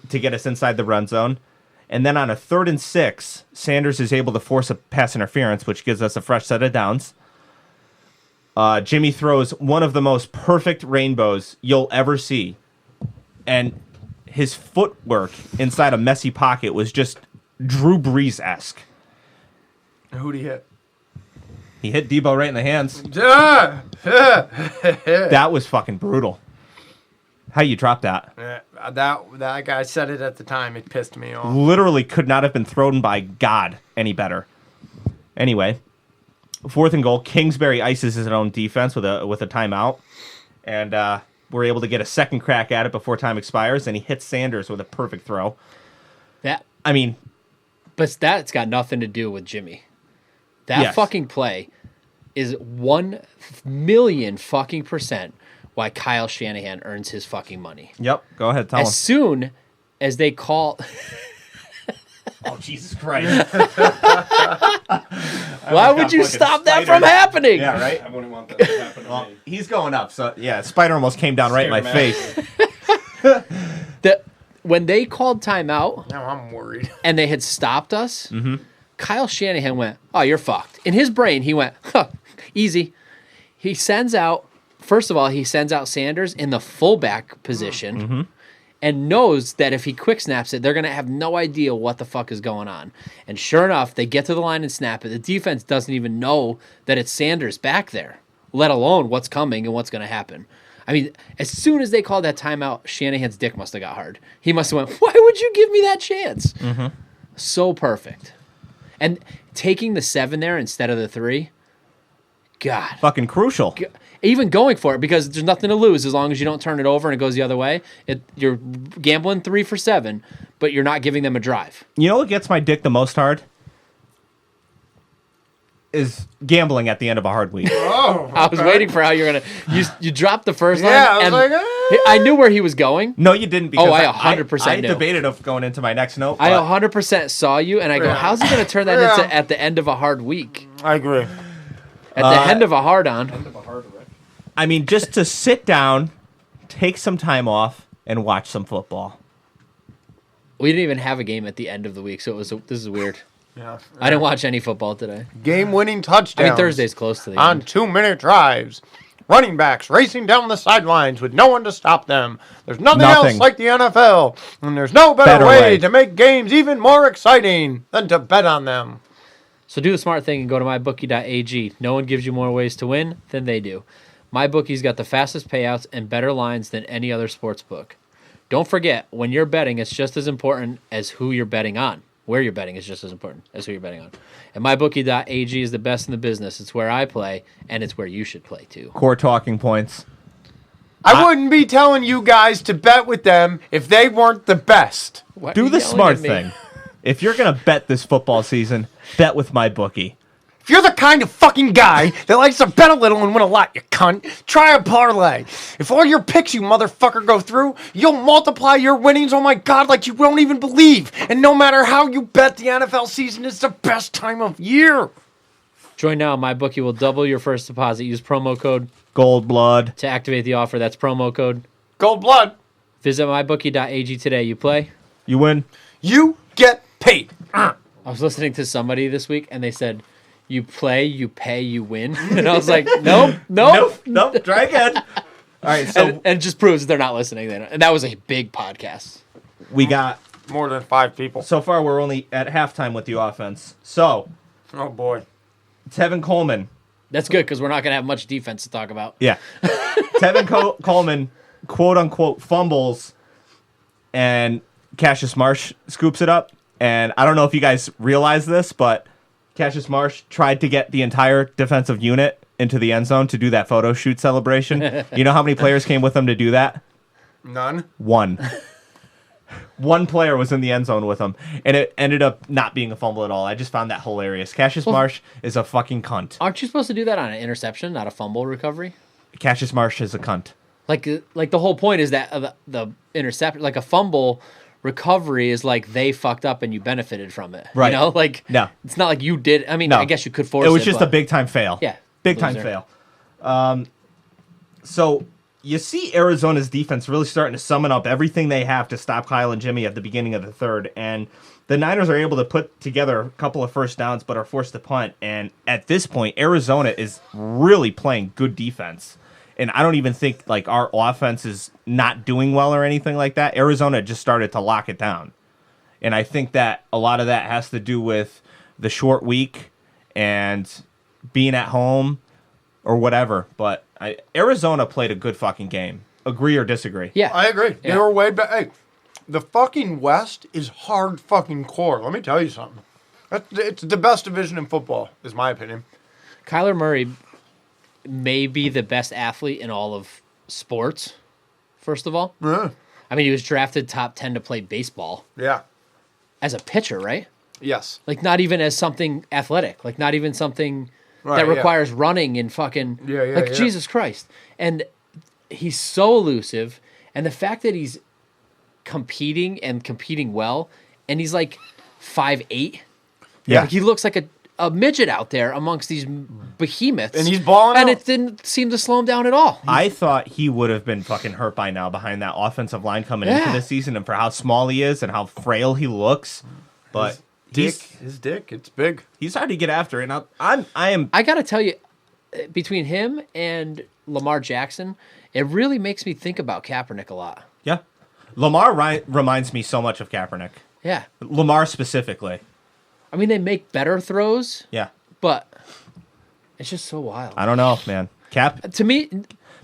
Speaker 6: to get us inside the run zone. And then on a 3rd and 6, Sanders is able to force a pass interference, which gives us a fresh set of downs. Jimmy throws one of the most perfect rainbows you'll ever see. And his footwork inside a messy pocket was just Drew Brees-esque.
Speaker 1: Who'd he hit?
Speaker 6: He hit Debo right in the hands.
Speaker 1: That
Speaker 6: That was fucking brutal. How you drop that?
Speaker 1: that guy said it at the time. It pissed me off.
Speaker 6: Literally could not have been thrown by God any better. Anyway, 4th and goal. Kingsbury ices his own defense with a timeout. and we're able to get a second crack at it before time expires, and he hits Sanders with a perfect throw.
Speaker 7: But that's got nothing to do with Jimmy. That fucking play is 1,000,000 fucking % why Kyle Shanahan earns his fucking money.
Speaker 6: Yep, go ahead, tell him.
Speaker 7: As soon as they call...
Speaker 6: Oh, Jesus Christ.
Speaker 7: Why would you stop that from happening?
Speaker 6: Yeah, right?
Speaker 1: I wouldn't want that to happen to
Speaker 6: Well,
Speaker 1: me.
Speaker 6: he's going up, so yeah, Spider almost came down right in my face.
Speaker 7: When they called timeout...
Speaker 1: Now I'm worried.
Speaker 7: And they had stopped us, Kyle Shanahan went, "Oh, you're fucked." In his brain, he went, "Huh, easy." He sends out Sanders in the fullback position and knows that if he quick snaps it, they're going to have no idea what the fuck is going on. And sure enough, they get to the line and snap it. The defense doesn't even know that it's Sanders back there, let alone what's coming and what's going to happen. I mean, as soon as they called that timeout, Shanahan's dick must have got hard. He must have went, "Why would you give me that chance?" So perfect. And taking the 7 there instead of the 3, God.
Speaker 6: Fucking crucial.
Speaker 7: Even going for it, because there's nothing to lose as long as you don't turn it over and it goes the other way. You're gambling 3 for 7, but you're not giving them a drive.
Speaker 6: You know what gets my dick the most hard? Is gambling at the end of a hard week.
Speaker 1: Oh,
Speaker 7: I was waiting for how you're going to... You dropped the first line.
Speaker 1: Yeah, I was
Speaker 7: and
Speaker 1: like,
Speaker 7: I knew where he was going.
Speaker 6: No, you didn't. Because
Speaker 7: I 100% knew.
Speaker 6: I debated of going into my next note.
Speaker 7: I
Speaker 6: but
Speaker 7: 100% saw you, and I go, how's he going to turn that into at the end of a hard week?
Speaker 1: I agree.
Speaker 7: At the end of a hard-on.
Speaker 6: I mean, just to sit down, take some time off, and watch some football.
Speaker 7: We didn't even have a game at the end of the week, so this is weird.
Speaker 1: Yeah.
Speaker 7: I didn't watch any football today.
Speaker 1: Game-winning touchdowns.
Speaker 7: I mean, Thursday's close to the
Speaker 1: on
Speaker 7: end.
Speaker 1: 2-minute drives. Running backs racing down the sidelines with no one to stop them. There's nothing else like the NFL, and there's no better way to make games even more exciting than to bet on them.
Speaker 7: So do the smart thing and go to mybookie.ag. No one gives you more ways to win than they do. MyBookie's got the fastest payouts and better lines than any other sports book. Don't forget, when you're betting, it's just as important as who you're betting on. Where you're betting is just as important as who you're betting on. And mybookie.ag is the best in the business. It's where I play, and it's where you should play too.
Speaker 6: Core talking points.
Speaker 1: I wouldn't be telling you guys to bet with them if they weren't the best.
Speaker 6: Do the smart thing. If you're going to bet this football season, bet with MyBookie.
Speaker 1: If you're the kind of fucking guy that likes to bet a little and win a lot, you cunt, try a parlay. If all your picks, you motherfucker, go through, you'll multiply your winnings, oh my God, like you won't even believe. And no matter how you bet, the NFL season is the best time of year.
Speaker 7: Join now. MyBookie will double your first deposit. Use promo code
Speaker 6: Gold Blood
Speaker 7: to activate the offer. That's promo code
Speaker 1: Gold Blood.
Speaker 7: Visit mybookie.ag today. You play?
Speaker 6: You win.
Speaker 1: You get paid.
Speaker 7: I was listening to somebody this week, and they said, "You play, you pay, you win." And I was like, nope.
Speaker 6: Try again. All right, so
Speaker 7: and it just proves that they're not listening. And that was a big podcast.
Speaker 6: we got
Speaker 1: More than 5 people.
Speaker 6: so far we're only at halftime with the offense. So
Speaker 1: Oh, boy.
Speaker 6: Tevin Coleman.
Speaker 7: That's good because we're not going to have much defense to talk about.
Speaker 6: Yeah. Tevin Coleman, quote unquote, fumbles, and Cassius Marsh scoops it up. And I don't know if you guys realize this, but Cassius Marsh tried to get the entire defensive unit into the end zone to do that photo shoot celebration. You know how many players came with him to do that?
Speaker 1: None.
Speaker 6: One. One player was in the end zone with him, and it ended up not being a fumble at all. I just found that hilarious. Cassius Marsh is a fucking cunt.
Speaker 7: Aren't you supposed to do that on an interception, not a fumble recovery?
Speaker 6: Cassius Marsh is a cunt.
Speaker 7: Like the whole point is that the interception, like a fumble recovery is like they fucked up and you benefited from it.
Speaker 6: Right.
Speaker 7: You know, like
Speaker 6: No.
Speaker 7: it's not like you did. I mean,
Speaker 6: No.
Speaker 7: I guess you could force it.
Speaker 6: It was just
Speaker 7: but-
Speaker 6: a big time fail.
Speaker 7: Yeah.
Speaker 6: Big time
Speaker 7: Loser.
Speaker 6: fail. So you see Arizona's defense really starting to summon up everything they have to stop Kyle and Jimmy at the beginning of the third. And the Niners are able to put together a couple of first downs, but are forced to punt. And at this point, Arizona is really playing good defense. And I don't even think like our offense is not doing well or anything like that. Arizona just started to lock it down. And I think that a lot of that has to do with the short week and being at home or whatever. But Arizona played a good fucking game. Agree or disagree?
Speaker 7: Yeah.
Speaker 1: I agree.
Speaker 7: Yeah.
Speaker 1: They were way back. Hey, the fucking West is hard fucking core. Let me tell you something. It's the best division in football, is my opinion.
Speaker 7: Kyler Murray may be the best athlete in all of sports, first of all.
Speaker 1: Yeah.
Speaker 7: I mean, he was drafted top 10 to play baseball
Speaker 1: Yeah.
Speaker 7: as a pitcher, right?
Speaker 1: Yes.
Speaker 7: Like, not even as something athletic. Like, not even something
Speaker 1: Right,
Speaker 7: that
Speaker 1: yeah.
Speaker 7: requires running and fucking...
Speaker 1: Yeah, yeah,
Speaker 7: like,
Speaker 1: yeah.
Speaker 7: Jesus Christ. And he's so elusive. And the fact that he's competing well, and he's like 5'8".
Speaker 6: Yeah.
Speaker 7: Like, he looks like a midget out there amongst these behemoths.
Speaker 1: And he's balling
Speaker 7: And
Speaker 1: out.
Speaker 7: it didn't seem to slow him down at all.
Speaker 6: I thought he would have been fucking hurt by now behind that offensive line coming into
Speaker 7: Yeah.
Speaker 6: this season, and for how small he is and how frail he looks. But
Speaker 1: His dick, it's big.
Speaker 6: he's hard to get after. And I am
Speaker 7: I got to tell you, between him and Lamar Jackson, it really makes me think about Kaepernick a lot.
Speaker 6: yeah. Lamar reminds me so much of Kaepernick.
Speaker 7: Yeah.
Speaker 6: Lamar specifically.
Speaker 7: I mean, they make better throws,
Speaker 6: Yeah.
Speaker 7: but it's just so wild.
Speaker 6: I don't know, man.
Speaker 7: To me,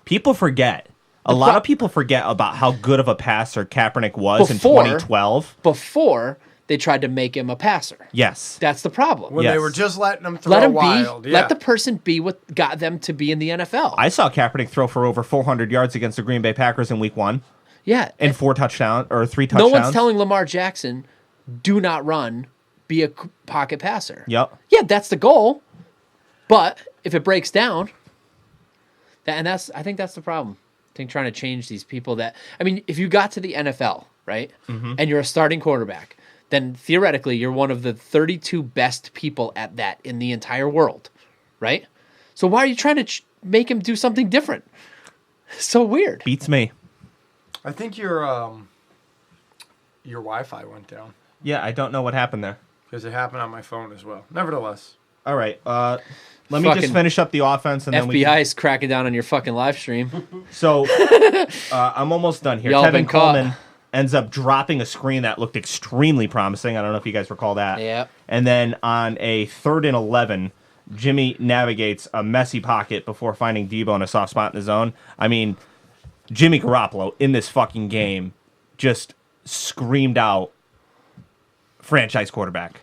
Speaker 6: People forget. A lot of people forget about how good of a passer Kaepernick was
Speaker 7: Before-
Speaker 6: in 2012.
Speaker 7: before they tried to make him a passer.
Speaker 6: Yes.
Speaker 7: That's the problem.
Speaker 1: When they
Speaker 6: Yes.
Speaker 1: were just letting him throw
Speaker 7: Let him
Speaker 1: wild.
Speaker 7: be.
Speaker 1: Yeah.
Speaker 7: Let the person be what got them to be in the NFL.
Speaker 6: I saw Kaepernick throw for over 400 yards against the Green Bay Packers in week 1
Speaker 7: yeah.
Speaker 6: and 3 touchdowns.
Speaker 7: No one's telling Lamar Jackson, do not run, be a pocket passer.
Speaker 6: Yep.
Speaker 7: Yeah, that's the goal. But if it breaks down, I think that's the problem. I think trying to change these people if you got to the NFL, right, and you're a starting quarterback, then theoretically you're one of the 32 best people at that in the entire world, right? So why are you trying to make him do something different? So weird.
Speaker 6: Beats me.
Speaker 1: I think your Wi-Fi went down
Speaker 6: Yeah, I don't know what happened there.
Speaker 1: because it happened on my phone as well. Nevertheless.
Speaker 6: All right. Let me just
Speaker 7: Fucking
Speaker 6: finish up the offense and then we
Speaker 7: FBI is cracking down on your fucking live stream.
Speaker 6: So I'm almost done here.
Speaker 7: Y'all been
Speaker 6: Tevin
Speaker 7: caught.
Speaker 6: Coleman ends up dropping a screen that looked extremely promising. I don't know if you guys recall that.
Speaker 7: Yeah.
Speaker 6: And then on a 3rd and 11, Jimmy navigates a messy pocket before finding Debo in a soft spot in the zone. I mean, Jimmy Garoppolo in this fucking game just screamed out franchise quarterback.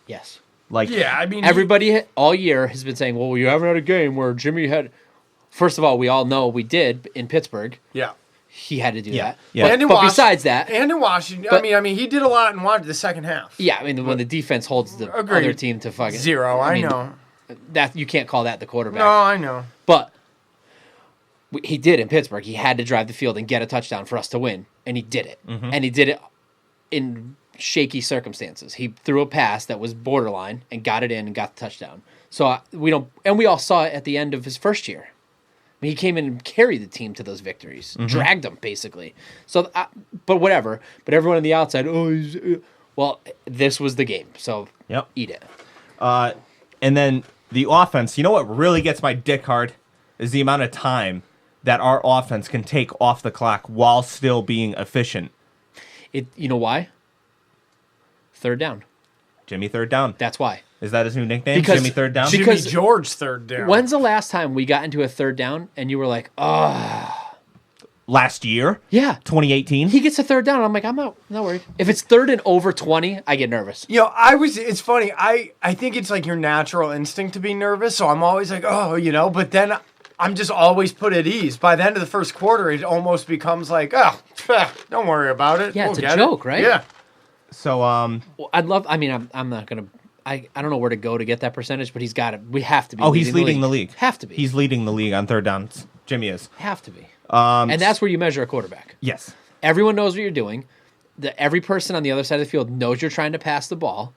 Speaker 7: Yes.
Speaker 6: Like,
Speaker 1: Yeah, I mean,
Speaker 7: Everybody all year has been saying, well, you haven't had a game where Jimmy had... First of all, we all know we did in Pittsburgh.
Speaker 1: yeah.
Speaker 7: He had to do that.
Speaker 6: Yeah.
Speaker 1: And in
Speaker 7: But
Speaker 1: Wash-
Speaker 7: besides that...
Speaker 1: and in Washington,
Speaker 7: But-
Speaker 1: I mean, he did a lot in the second half.
Speaker 7: Yeah, I mean, when the defense holds the
Speaker 1: Agreed.
Speaker 7: other team to fucking...
Speaker 1: Zero, I
Speaker 7: mean,
Speaker 1: know.
Speaker 7: That you can't call that the quarterback.
Speaker 1: No, I know.
Speaker 7: But he did in Pittsburgh. He had to drive the field and get a touchdown for us to win, and he did it. And he did it in shaky circumstances. He threw a pass that was borderline and got it in and got the touchdown. So we all saw it at the end of his first year. I mean, he came in and carried the team to those victories, dragged them basically. So, but whatever. But everyone on the outside, well, this was the game. So
Speaker 6: Yep.
Speaker 7: eat it.
Speaker 6: And then the offense, you know what really gets my dick hard is the amount of time that our offense can take off the clock while still being efficient.
Speaker 7: You know why? Third down.
Speaker 6: Jimmy third down.
Speaker 7: That's why.
Speaker 6: Is that his new nickname?
Speaker 7: Because-
Speaker 6: Jimmy third down?
Speaker 7: because-
Speaker 1: Jimmy George third down.
Speaker 7: When's the last time we got into a third down and you were like, oh,
Speaker 6: Last year?
Speaker 7: yeah,
Speaker 6: 2018?
Speaker 7: he gets a third down. I'm like, I'm not worried. If it's third and over 20, I get nervous.
Speaker 1: You know, it's funny. I think it's like your natural instinct to be nervous. So I'm always like, but then I'm just always put at ease. By the end of the first quarter, it almost becomes like, don't worry about it.
Speaker 7: Yeah,
Speaker 1: We'll
Speaker 7: it's a
Speaker 1: get
Speaker 7: joke,
Speaker 1: it.
Speaker 7: right?
Speaker 1: Yeah.
Speaker 6: So,
Speaker 7: Well, I'm not going to, I don't know where to go to get that percentage, but he's got it. We have to be.
Speaker 6: he's leading the league.
Speaker 7: Have to be.
Speaker 6: He's leading the league on third downs. Jimmy is.
Speaker 7: have to be. And that's where you measure a quarterback.
Speaker 6: Yes.
Speaker 7: Everyone knows what you're doing. Every person on the other side of the field knows you're trying to pass the ball,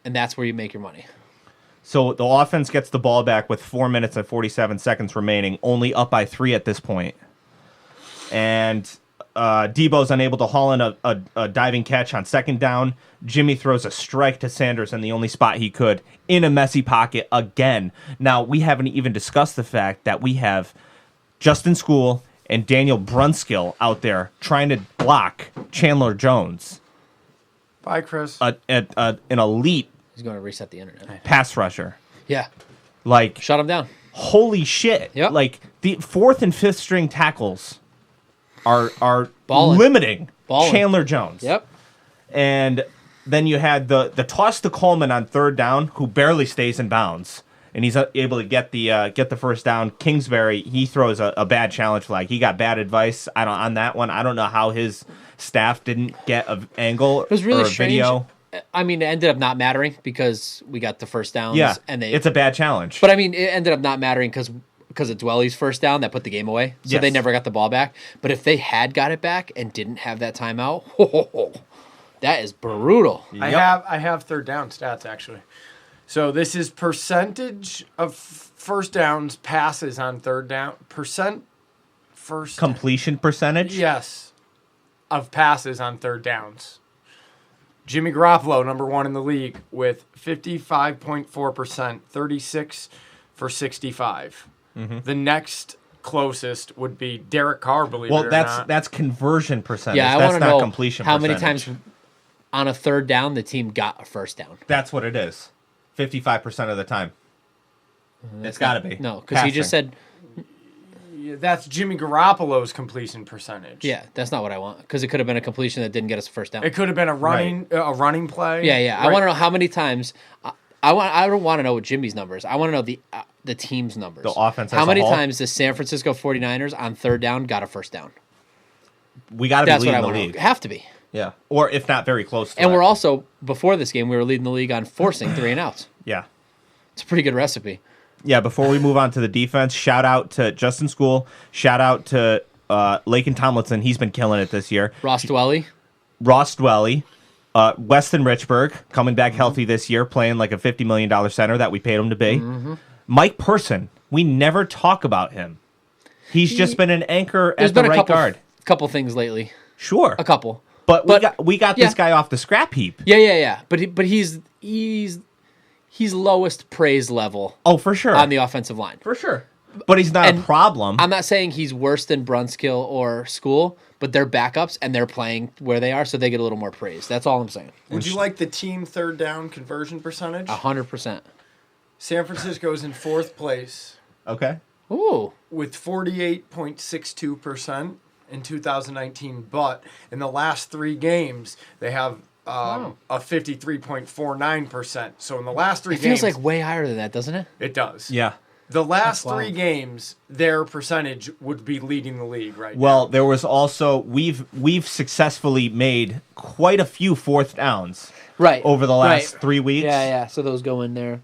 Speaker 7: and that's where you make your money.
Speaker 6: So the offense gets the ball back with 4 minutes and 47 seconds remaining, only up by 3 at this point. And Debo's unable to haul in a diving catch on second down. Jimmy throws a strike to Sanders in the only spot he could in a messy pocket again. Now, we haven't even discussed the fact that we have Justin School and Daniel Brunskill out there trying to block Chandler Jones,
Speaker 1: Bye, Chris.
Speaker 6: an elite
Speaker 7: He's going to reset the internet.
Speaker 6: pass rusher.
Speaker 7: Yeah.
Speaker 6: Like,
Speaker 7: Shut him down.
Speaker 6: holy shit.
Speaker 7: Yep.
Speaker 6: Like, the 4th and 5th string tackles are
Speaker 7: Balling.
Speaker 6: limiting
Speaker 7: Balling.
Speaker 6: Chandler Jones.
Speaker 7: Yep.
Speaker 6: And then you had the toss to Coleman on third down, who barely stays in bounds. and he's able to get the first down. Kingsbury, he throws a bad challenge flag. He got bad advice on that one. I don't know how his staff didn't get an angle
Speaker 7: It was really
Speaker 6: or a
Speaker 7: strange.
Speaker 6: video.
Speaker 7: I mean, it ended up not mattering because we got the first downs.
Speaker 6: Yeah,
Speaker 7: and
Speaker 6: it's a bad challenge.
Speaker 7: But I mean, it ended up not mattering because of Dwelly's first down that put the game away. So they never got the ball back. But if they had got it back and didn't have that timeout, that is brutal.
Speaker 1: I have third down stats actually. So this is percentage of first downs passes on third down.
Speaker 6: Completion percentage?
Speaker 1: Yes. Of passes on third downs. Jimmy Garoppolo, number 1 in the league with 55.4%, 36 for 65. The next closest would be Derek Carr, believe it or not.
Speaker 6: That's conversion percentage.
Speaker 7: Yeah, I
Speaker 6: that's
Speaker 7: want to
Speaker 6: not
Speaker 7: know
Speaker 6: completion
Speaker 7: how
Speaker 6: percentage.
Speaker 7: many times on a third down the team got a first down.
Speaker 6: That's what it is. 55% of the time. It's got to be.
Speaker 7: No, because he just said,
Speaker 1: That's Jimmy Garoppolo's completion percentage.
Speaker 7: yeah, that's not what I want. Because it could have been a completion that didn't get us a first down.
Speaker 1: It could have been a running play.
Speaker 7: Yeah. I
Speaker 1: Right.
Speaker 7: want to know how many times. I don't want to know what Jimmy's numbers. I want to know the team's numbers.
Speaker 6: The offense as
Speaker 7: How
Speaker 6: a
Speaker 7: many
Speaker 6: whole?
Speaker 7: times the San Francisco 49ers on third down got a first down?
Speaker 6: We got to be
Speaker 7: That's what I
Speaker 6: leading the
Speaker 7: want
Speaker 6: league.
Speaker 7: to have to be.
Speaker 6: Yeah. Or if not very close to
Speaker 7: And
Speaker 6: it.
Speaker 7: we're also, before this game, we were leading the league on forcing 3 and outs.
Speaker 6: Yeah.
Speaker 7: It's a pretty good recipe.
Speaker 6: Yeah, before we move on to the defense, shout out to Justin School. Shout out to Lakin Tomlinson. He's been killing it this year.
Speaker 7: Ross Dwelly.
Speaker 6: Ross Dwelly. Weston Richburg coming back healthy this year, playing like a $50 million center that we paid him to be. Mike Person. We never talk about him. He's just been an anchor
Speaker 7: There's
Speaker 6: at the
Speaker 7: been
Speaker 6: right guard.
Speaker 7: couple things lately.
Speaker 6: Sure.
Speaker 7: A couple.
Speaker 6: But we got this
Speaker 7: yeah.
Speaker 6: guy off the scrap heap.
Speaker 7: Yeah. But he's lowest praise level
Speaker 6: Oh, for sure.
Speaker 7: on the offensive line.
Speaker 6: For sure. But he's not a
Speaker 7: And
Speaker 6: problem.
Speaker 7: I'm not saying he's worse than Brunskill or School, but they're backups and they're playing where they are, so they get a little more praise. That's all I'm saying.
Speaker 1: Would you like the team third down conversion percentage?
Speaker 7: 100%.
Speaker 1: San Francisco's in 4th place
Speaker 6: Okay.
Speaker 7: Ooh.
Speaker 1: with 48.62% in 2019, but in the last 3 games they have a 53.49%. So in the last 3
Speaker 7: It
Speaker 1: games,
Speaker 7: feels like way higher than that, doesn't it?
Speaker 1: it does.
Speaker 6: Yeah.
Speaker 1: The last
Speaker 7: That's
Speaker 1: 3
Speaker 7: wild.
Speaker 1: games, their percentage would be leading the league right
Speaker 6: Well, there was also we've successfully made quite a few fourth downs
Speaker 7: Right.
Speaker 6: over the last 3 weeks.
Speaker 7: Yeah. So those go in there.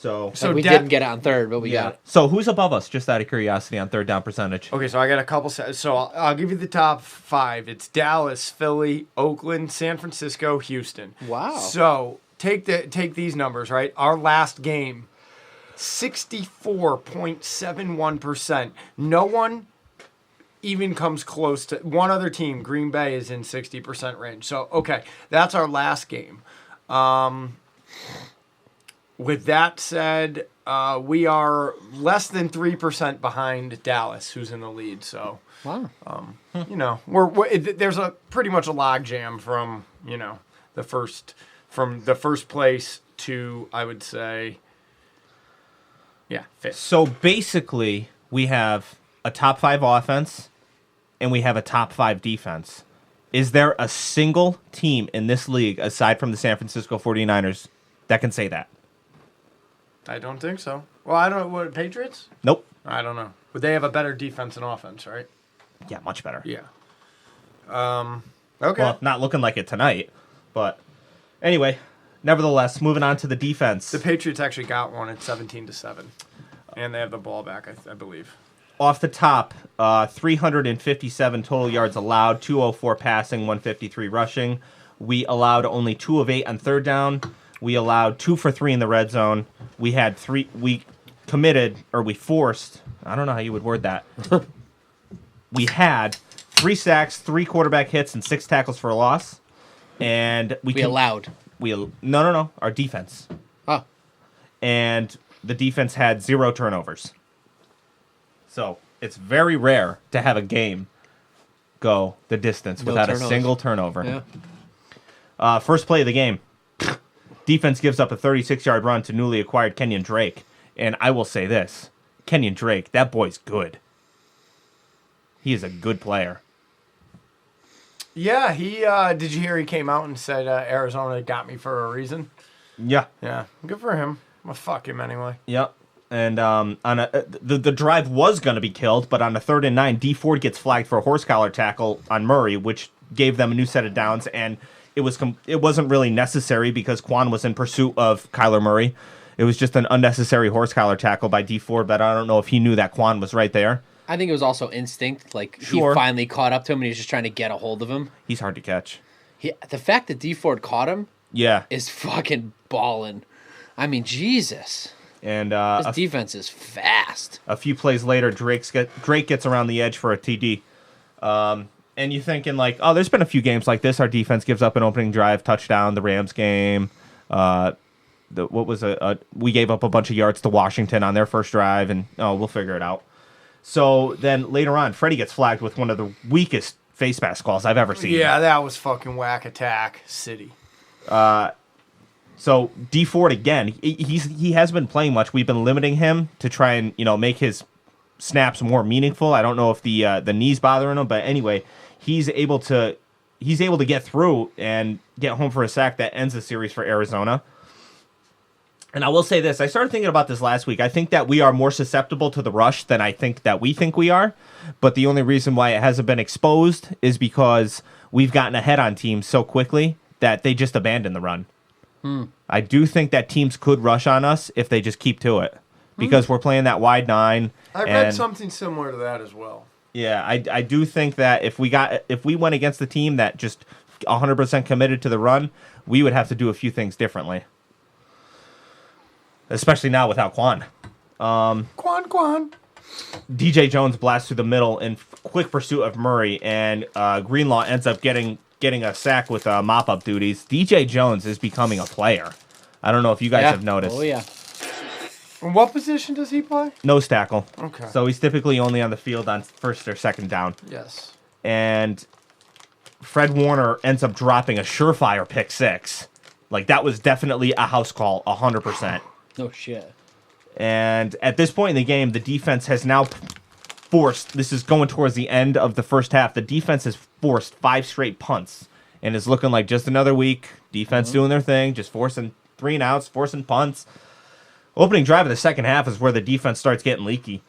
Speaker 6: So
Speaker 1: So
Speaker 7: Like we
Speaker 1: Da-
Speaker 7: didn't get it on third, but we
Speaker 6: yeah.
Speaker 7: got it.
Speaker 6: So who's above us? Just out of curiosity on third down percentage.
Speaker 1: Okay, so I got a couple. So I'll give you the top 5. It's Dallas, Philly, Oakland, San Francisco, Houston.
Speaker 7: Wow.
Speaker 1: So take these numbers, right? Our last game, 64.71%. No one even comes close to one other team. Green Bay is in 60% range. So okay, that's our last game. With that said, we are less than 3% behind Dallas, who's in the lead. So,
Speaker 7: Wow.
Speaker 1: you know, there's a pretty much a log jam from the first place to, I would say, 5th.
Speaker 6: So basically, we have a top 5 offense and we have a top 5 defense. Is there a single team in this league aside from the San Francisco 49ers that can say that?
Speaker 1: I don't think so. Well, I don't. What, Patriots?
Speaker 6: Nope.
Speaker 1: I don't know. But they have a better defense and offense, right?
Speaker 6: Yeah, much better.
Speaker 1: Yeah. Okay.
Speaker 6: Well, not looking like it tonight, but anyway, nevertheless, moving on to the defense.
Speaker 1: The Patriots actually got one at 17-7, and they have the ball back, I believe.
Speaker 6: Off the top, 357 total yards allowed, 204 passing, 153 rushing. We allowed only 2 of 8 on third down. We allowed 2 for 3 in the red zone. We had 3. We forced. I don't know how you would word that. We had 3 sacks, 3 quarterback hits, and 6 tackles for a loss. And
Speaker 7: We allowed.
Speaker 6: No. Our defense.
Speaker 7: Oh.
Speaker 6: And the defense had 0 turnovers. So it's very rare to have a game go the distance without a single turnover.
Speaker 7: Yeah.
Speaker 6: First play of the game. Defense gives up a 36-yard run to newly acquired Kenyon Drake. And I will say this. Kenyon Drake, that boy's good. He is a good player.
Speaker 1: Yeah, he did you hear he came out and said Arizona got me for a reason?
Speaker 6: Yeah.
Speaker 1: Yeah, good for him. Well, fuck him anyway.
Speaker 6: Yep. And the drive was going to be killed, but on a 3rd and 9, D Ford gets flagged for a horse collar tackle on Murray, which gave them a new set of downs, and it wasn't really necessary because Quan was in pursuit of Kyler Murray. It was just an unnecessary horse collar tackle by D Ford, but I don't know if he knew that Quan was right there.
Speaker 7: I think it was also instinct. Like,
Speaker 6: Sure.
Speaker 7: he finally caught up to him, and he was just trying to get a hold of him.
Speaker 6: He's hard to catch.
Speaker 7: The fact that D Ford caught him
Speaker 6: Yeah.
Speaker 7: is fucking balling. I mean, Jesus.
Speaker 6: And
Speaker 7: This defense is fast.
Speaker 6: a few plays later, Drake gets around the edge for a TD. And you're thinking, like, oh, there's been a few games like this. Our defense gives up an opening drive touchdown, the Rams game. We gave up a bunch of yards to Washington on their first drive, and we'll figure it out. So then later on, Freddie gets flagged with one of the weakest face mask calls I've ever seen.
Speaker 1: Yeah, that was fucking whack attack city.
Speaker 6: So D Ford again, he has been playing much. We've been limiting him to try and make his snaps more meaningful. I don't know if the knee's bothering him, but anyway, he's able to get through and get home for a sack that ends the series for Arizona. And I will say this, I started thinking about this last week. I think that we are more susceptible to the rush than I think that we think we are. But the only reason why it hasn't been exposed is because we've gotten ahead on teams so quickly that they just abandon the run. I do think that teams could rush on us if they just keep to it. Because we're playing that wide 9.
Speaker 1: I read something similar to that as well.
Speaker 6: Yeah, I do think that if we went against the team that just 100% committed to the run, we would have to do a few things differently. Especially now without Quan.
Speaker 1: Quan.
Speaker 6: DJ Jones blasts through the middle in quick pursuit of Murray, and Greenlaw ends up getting a sack with mop-up duties. DJ Jones is becoming a player. I don't know if you guys have noticed.
Speaker 7: Oh, yeah.
Speaker 1: In what position does he play?
Speaker 6: Nose tackle.
Speaker 1: Okay.
Speaker 6: So he's typically only on the field on first or second down.
Speaker 1: Yes.
Speaker 6: And Fred Warner ends up dropping a surefire pick 6. Like, that was definitely a house call, 100%.
Speaker 7: No shit.
Speaker 6: And at this point in the game, the defense has now forced, this is going towards the end of the first half, the defense has forced 5 straight punts. And it's looking like just another week. Defense doing their thing, just forcing 3 and outs, forcing punts. Opening drive of the second half is where the defense starts getting leaky.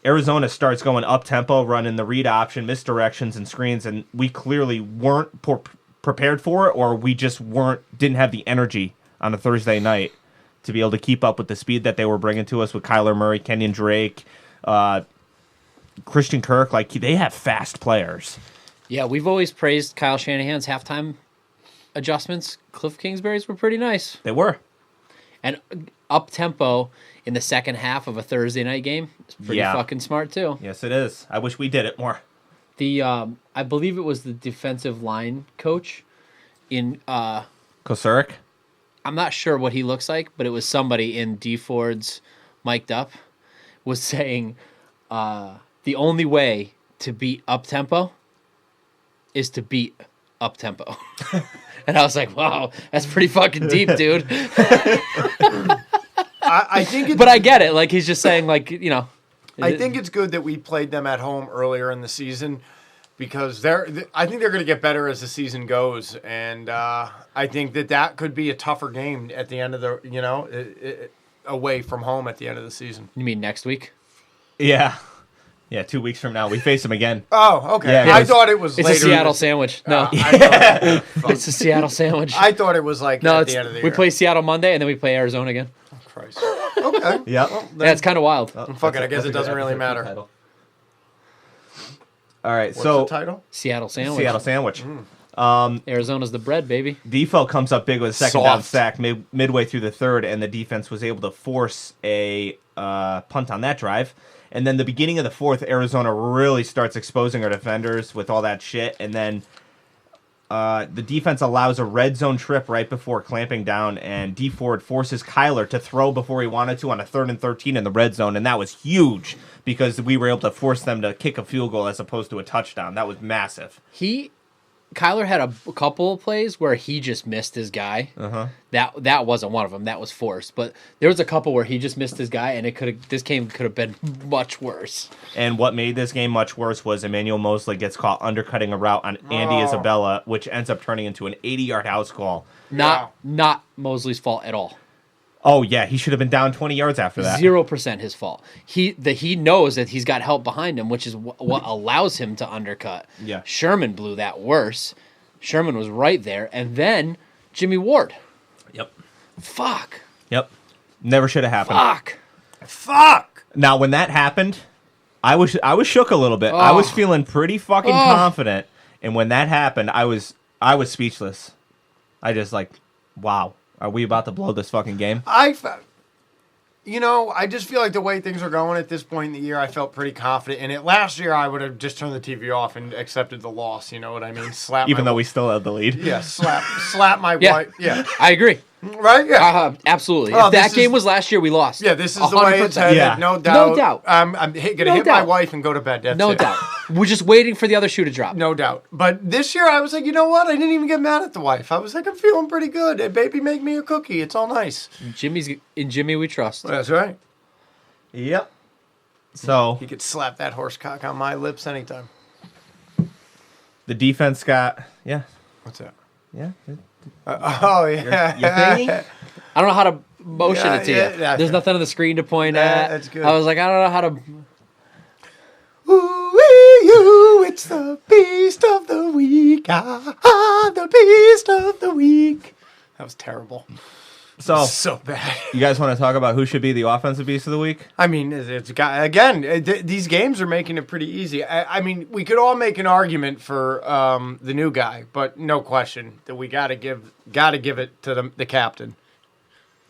Speaker 6: Arizona starts going up-tempo, running the read option, misdirections, and screens, and we clearly weren't prepared for it, or we just didn't have the energy on a Thursday night to be able to keep up with the speed that they were bringing to us with Kyler Murray, Kenyon Drake, Christian Kirk. Like, they have fast players.
Speaker 7: Yeah, we've always praised Kyle Shanahan's halftime adjustments. Cliff Kingsbury's were pretty nice.
Speaker 6: They were.
Speaker 7: And up-tempo in the second half of a Thursday night game is pretty fucking smart, too.
Speaker 6: Yes, it is. I wish we did it more.
Speaker 7: I believe it was the defensive line coach in...
Speaker 6: Kosurik?
Speaker 7: I'm not sure what he looks like, but it was somebody in D Ford's mic'd up was saying the only way to beat up-tempo is to beat up-tempo. And I was like, wow, that's pretty fucking deep, dude.
Speaker 1: I think
Speaker 7: But I get it. Like, he's just saying, like,
Speaker 1: I think it's good that we played them at home earlier in the season because I think they're going to get better as the season goes, and I think that could be a tougher game at the end of the away from home at the end of the season.
Speaker 7: You mean next week?
Speaker 6: Yeah. Yeah, 2 weeks from now. We face them again.
Speaker 1: Oh, okay.
Speaker 6: Yeah,
Speaker 1: I thought it was
Speaker 7: It's
Speaker 1: later.
Speaker 7: a Seattle sandwich. No, it's a Seattle sandwich.
Speaker 1: I thought it was like
Speaker 7: No,
Speaker 1: at the end of the year.
Speaker 7: we play Seattle Monday, and then we play Arizona again.
Speaker 1: Oh, Christ. Okay.
Speaker 6: Yep.
Speaker 1: Well,
Speaker 7: Yeah, it's kind of wild.
Speaker 1: fuck it. I guess it doesn't really matter.
Speaker 6: All right,
Speaker 1: What's
Speaker 6: so
Speaker 1: the title?
Speaker 7: Seattle sandwich.
Speaker 6: Seattle sandwich.
Speaker 7: Arizona's the bread, baby.
Speaker 6: Defo comes up big with a second down
Speaker 1: Soft.
Speaker 6: sack midway through the third, and the defense was able to force a punt on that drive. And then the beginning of the fourth, Arizona really starts exposing our defenders with all that shit. And then the defense allows a red zone trip right before clamping down, and D Ford forces Kyler to throw before he wanted to on a 3rd and 13 in the red zone. And that was huge because we were able to force them to kick a field goal as opposed to a touchdown. That was massive.
Speaker 7: Kyler had a couple of plays where he just missed his guy. That wasn't one of them. That was forced. But there was a couple where he just missed his guy, and this game could have been much worse.
Speaker 6: And what made this game much worse was Emmanuel Mosley gets caught undercutting a route on Andy Isabella, which ends up turning into an 80-yard house call.
Speaker 7: Not Mosley's fault at all.
Speaker 6: Oh, yeah, he should have been down 20 yards after that.
Speaker 7: 0% his fault. He knows that he's got help behind him, which is what allows him to undercut.
Speaker 6: Yeah.
Speaker 7: Sherman blew that worse. Sherman was right there. And then Jimmy Ward.
Speaker 6: Yep.
Speaker 7: Fuck.
Speaker 6: Yep. Never should have happened.
Speaker 7: Fuck.
Speaker 6: Now, when that happened, I was shook a little bit. I was feeling pretty fucking confident. And when that happened, I was speechless. I just like, wow. Are we about to blow this fucking game?
Speaker 1: I just feel like the way things are going at this point in the year, I felt pretty confident in it. Last year, I would have just turned the TV off and accepted the loss. You know what I mean?
Speaker 6: Even though we still had the lead.
Speaker 1: Yeah, slap my wife. Yeah,
Speaker 7: I agree.
Speaker 1: Right? Yeah.
Speaker 7: Absolutely.
Speaker 1: Oh,
Speaker 7: if that game was last year, we lost.
Speaker 1: Yeah, this is the way it's
Speaker 7: 100%.
Speaker 1: headed.
Speaker 6: Yeah.
Speaker 1: No doubt.
Speaker 7: No doubt.
Speaker 1: I'm going to hit my wife and go to bed. That's
Speaker 7: No
Speaker 1: it.
Speaker 7: doubt. We're just waiting for the other shoe to drop.
Speaker 1: No doubt. But this year, I was like, you know what? I didn't even get mad at the wife. I was like, I'm feeling pretty good. Hey, baby, make me a cookie. It's all nice.
Speaker 7: In Jimmy we trust.
Speaker 1: That's right.
Speaker 6: Yep. So
Speaker 1: He could slap that horsecock on my lips anytime.
Speaker 6: the defense got
Speaker 1: What's that?
Speaker 6: yeah.
Speaker 1: Oh, yeah.
Speaker 6: Your thingy?
Speaker 7: I don't know how to motion
Speaker 1: Yeah,
Speaker 7: it to you.
Speaker 1: yeah.
Speaker 7: There's nothing on the screen to point
Speaker 1: Yeah,
Speaker 7: at.
Speaker 1: that's good.
Speaker 7: I was like, I don't know how to.
Speaker 1: Ooh, it's the beast of the week. The beast of the week. That was terrible.
Speaker 6: So
Speaker 1: So bad.
Speaker 6: you guys want to talk about who should be the offensive beast of the week?
Speaker 1: I mean, these games are making it pretty easy. I mean, we could all make an argument for the new guy, but no question that we got to give it to the captain,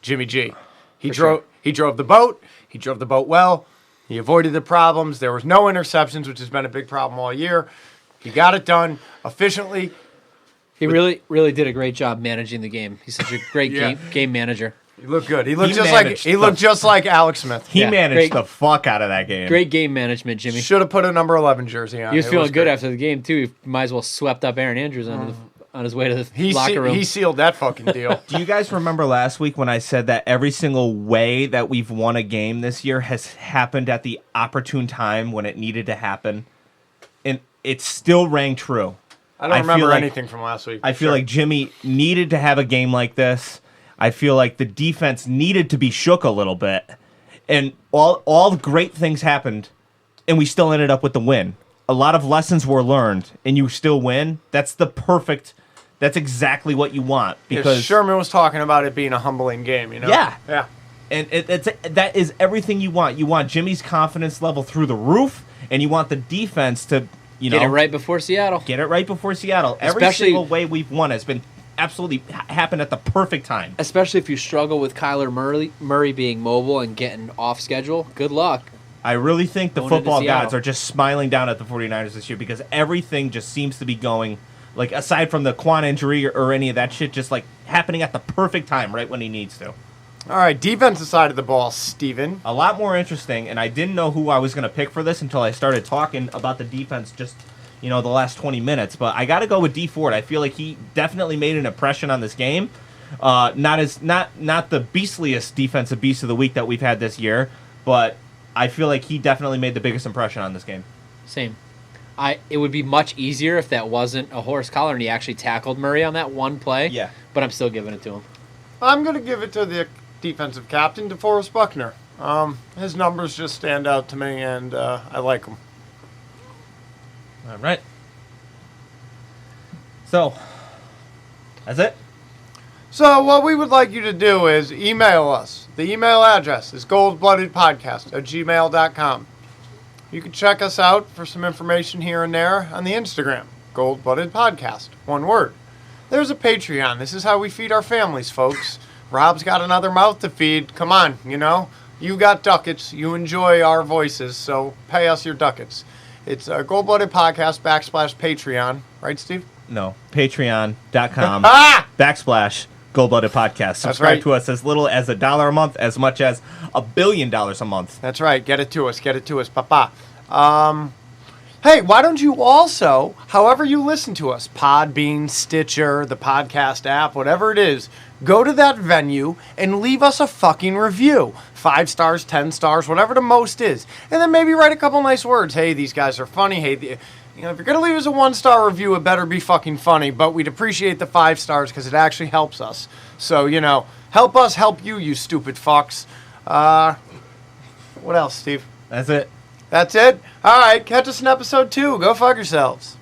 Speaker 1: Jimmy G. He drove the boat. He drove the boat well. He avoided the problems. There was no interceptions, which has been a big problem all year. He got it done efficiently.
Speaker 7: He really, really did a great job managing the game. He's such a great game manager.
Speaker 1: He looked good. He looked
Speaker 6: He
Speaker 1: just like Alex Smith.
Speaker 6: He
Speaker 7: Yeah,
Speaker 6: managed
Speaker 7: great.
Speaker 6: the fuck out of that game.
Speaker 7: Great game management, Jimmy.
Speaker 1: Should have put a number 11 jersey on.
Speaker 7: He was
Speaker 1: It
Speaker 7: feeling good
Speaker 1: great.
Speaker 7: after the game too. He might as well swept up Aaron Andrews on his way to the locker room.
Speaker 1: He sealed that fucking deal.
Speaker 6: Do you guys remember last week when I said that every single way that we've won a game this year has happened at the opportune time when it needed to happen? And it still rang true.
Speaker 1: I don't
Speaker 6: I feel
Speaker 1: remember
Speaker 6: like-
Speaker 1: anything from last week.
Speaker 6: I feel like Jimmy needed to have a game like this. I feel like the defense needed to be shook a little bit. And all the great things happened, and we still ended up with the win. A lot of lessons were learned, and you still win. That's exactly what you want. Because
Speaker 1: Sherman was talking about it being a humbling game, you know?
Speaker 6: Yeah.
Speaker 1: Yeah.
Speaker 6: And that is everything you want. You want Jimmy's confidence level through the roof, and you want the defense to,
Speaker 7: Get it right before Seattle.
Speaker 6: Get it right before Seattle. Every
Speaker 7: Especially-
Speaker 6: single way we've won has been absolutely happened at the perfect time.
Speaker 7: Especially if you struggle with Kyler Murray being mobile and getting off schedule. Good luck.
Speaker 6: I really think the
Speaker 7: Going into
Speaker 6: football
Speaker 7: Seattle.
Speaker 6: gods are just smiling down at the 49ers this year because everything just seems to be going, like, aside from the Quan injury or any of that shit, just, like, happening at the perfect time, right when he needs to.
Speaker 1: All right, defensive side of the ball, Steven.
Speaker 6: A lot more interesting, and I didn't know who I was going to pick for this until I started talking about the defense just, the last 20 minutes. But I got to go with D Ford. I feel like he definitely made an impression on this game. Not the beastliest defensive beast of the week that we've had this year, but I feel like he definitely made the biggest impression on this game.
Speaker 7: Same. It would be much easier if that wasn't a horse collar and he actually tackled Murray on that one play.
Speaker 6: Yeah.
Speaker 7: But I'm still giving it to him.
Speaker 1: I'm going to give it to the defensive captain, DeForest Buckner. His numbers just stand out to me, and I like them.
Speaker 6: All right. So, that's it.
Speaker 1: So what we would like you to do is email us. The email address is goldbloodedpodcast@gmail.com. You can check us out for some information here and there on the Instagram, Gold Blooded Podcast, one word. There's a Patreon. This is how we feed our families, folks. Rob's got another mouth to feed. Come on, you got ducats. You enjoy our voices, so pay us your ducats. It's Gold Blooded Podcast /Patreon. Right, Steve?
Speaker 6: No, patreon.com /Goldblooded Podcast. Subscribe
Speaker 1: right.
Speaker 6: to us as little as $1 a month, as much as $1 billion a month.
Speaker 1: That's right. Get it to us, papa. Hey, why don't you also, however you listen to us, Podbean, Stitcher, the podcast app, whatever it is, go to that venue and leave us a fucking review. 5 stars, 10 stars, whatever the most is. And then maybe write a couple nice words. Hey, these guys are funny. Hey, if you're going to leave us a 1-star review, it better be fucking funny. But we'd appreciate the 5 stars because it actually helps us. So, Help us help you, you stupid fucks. What else, Steve?
Speaker 6: That's it.
Speaker 1: That's it? All right, catch us in episode 2. Go fuck yourselves.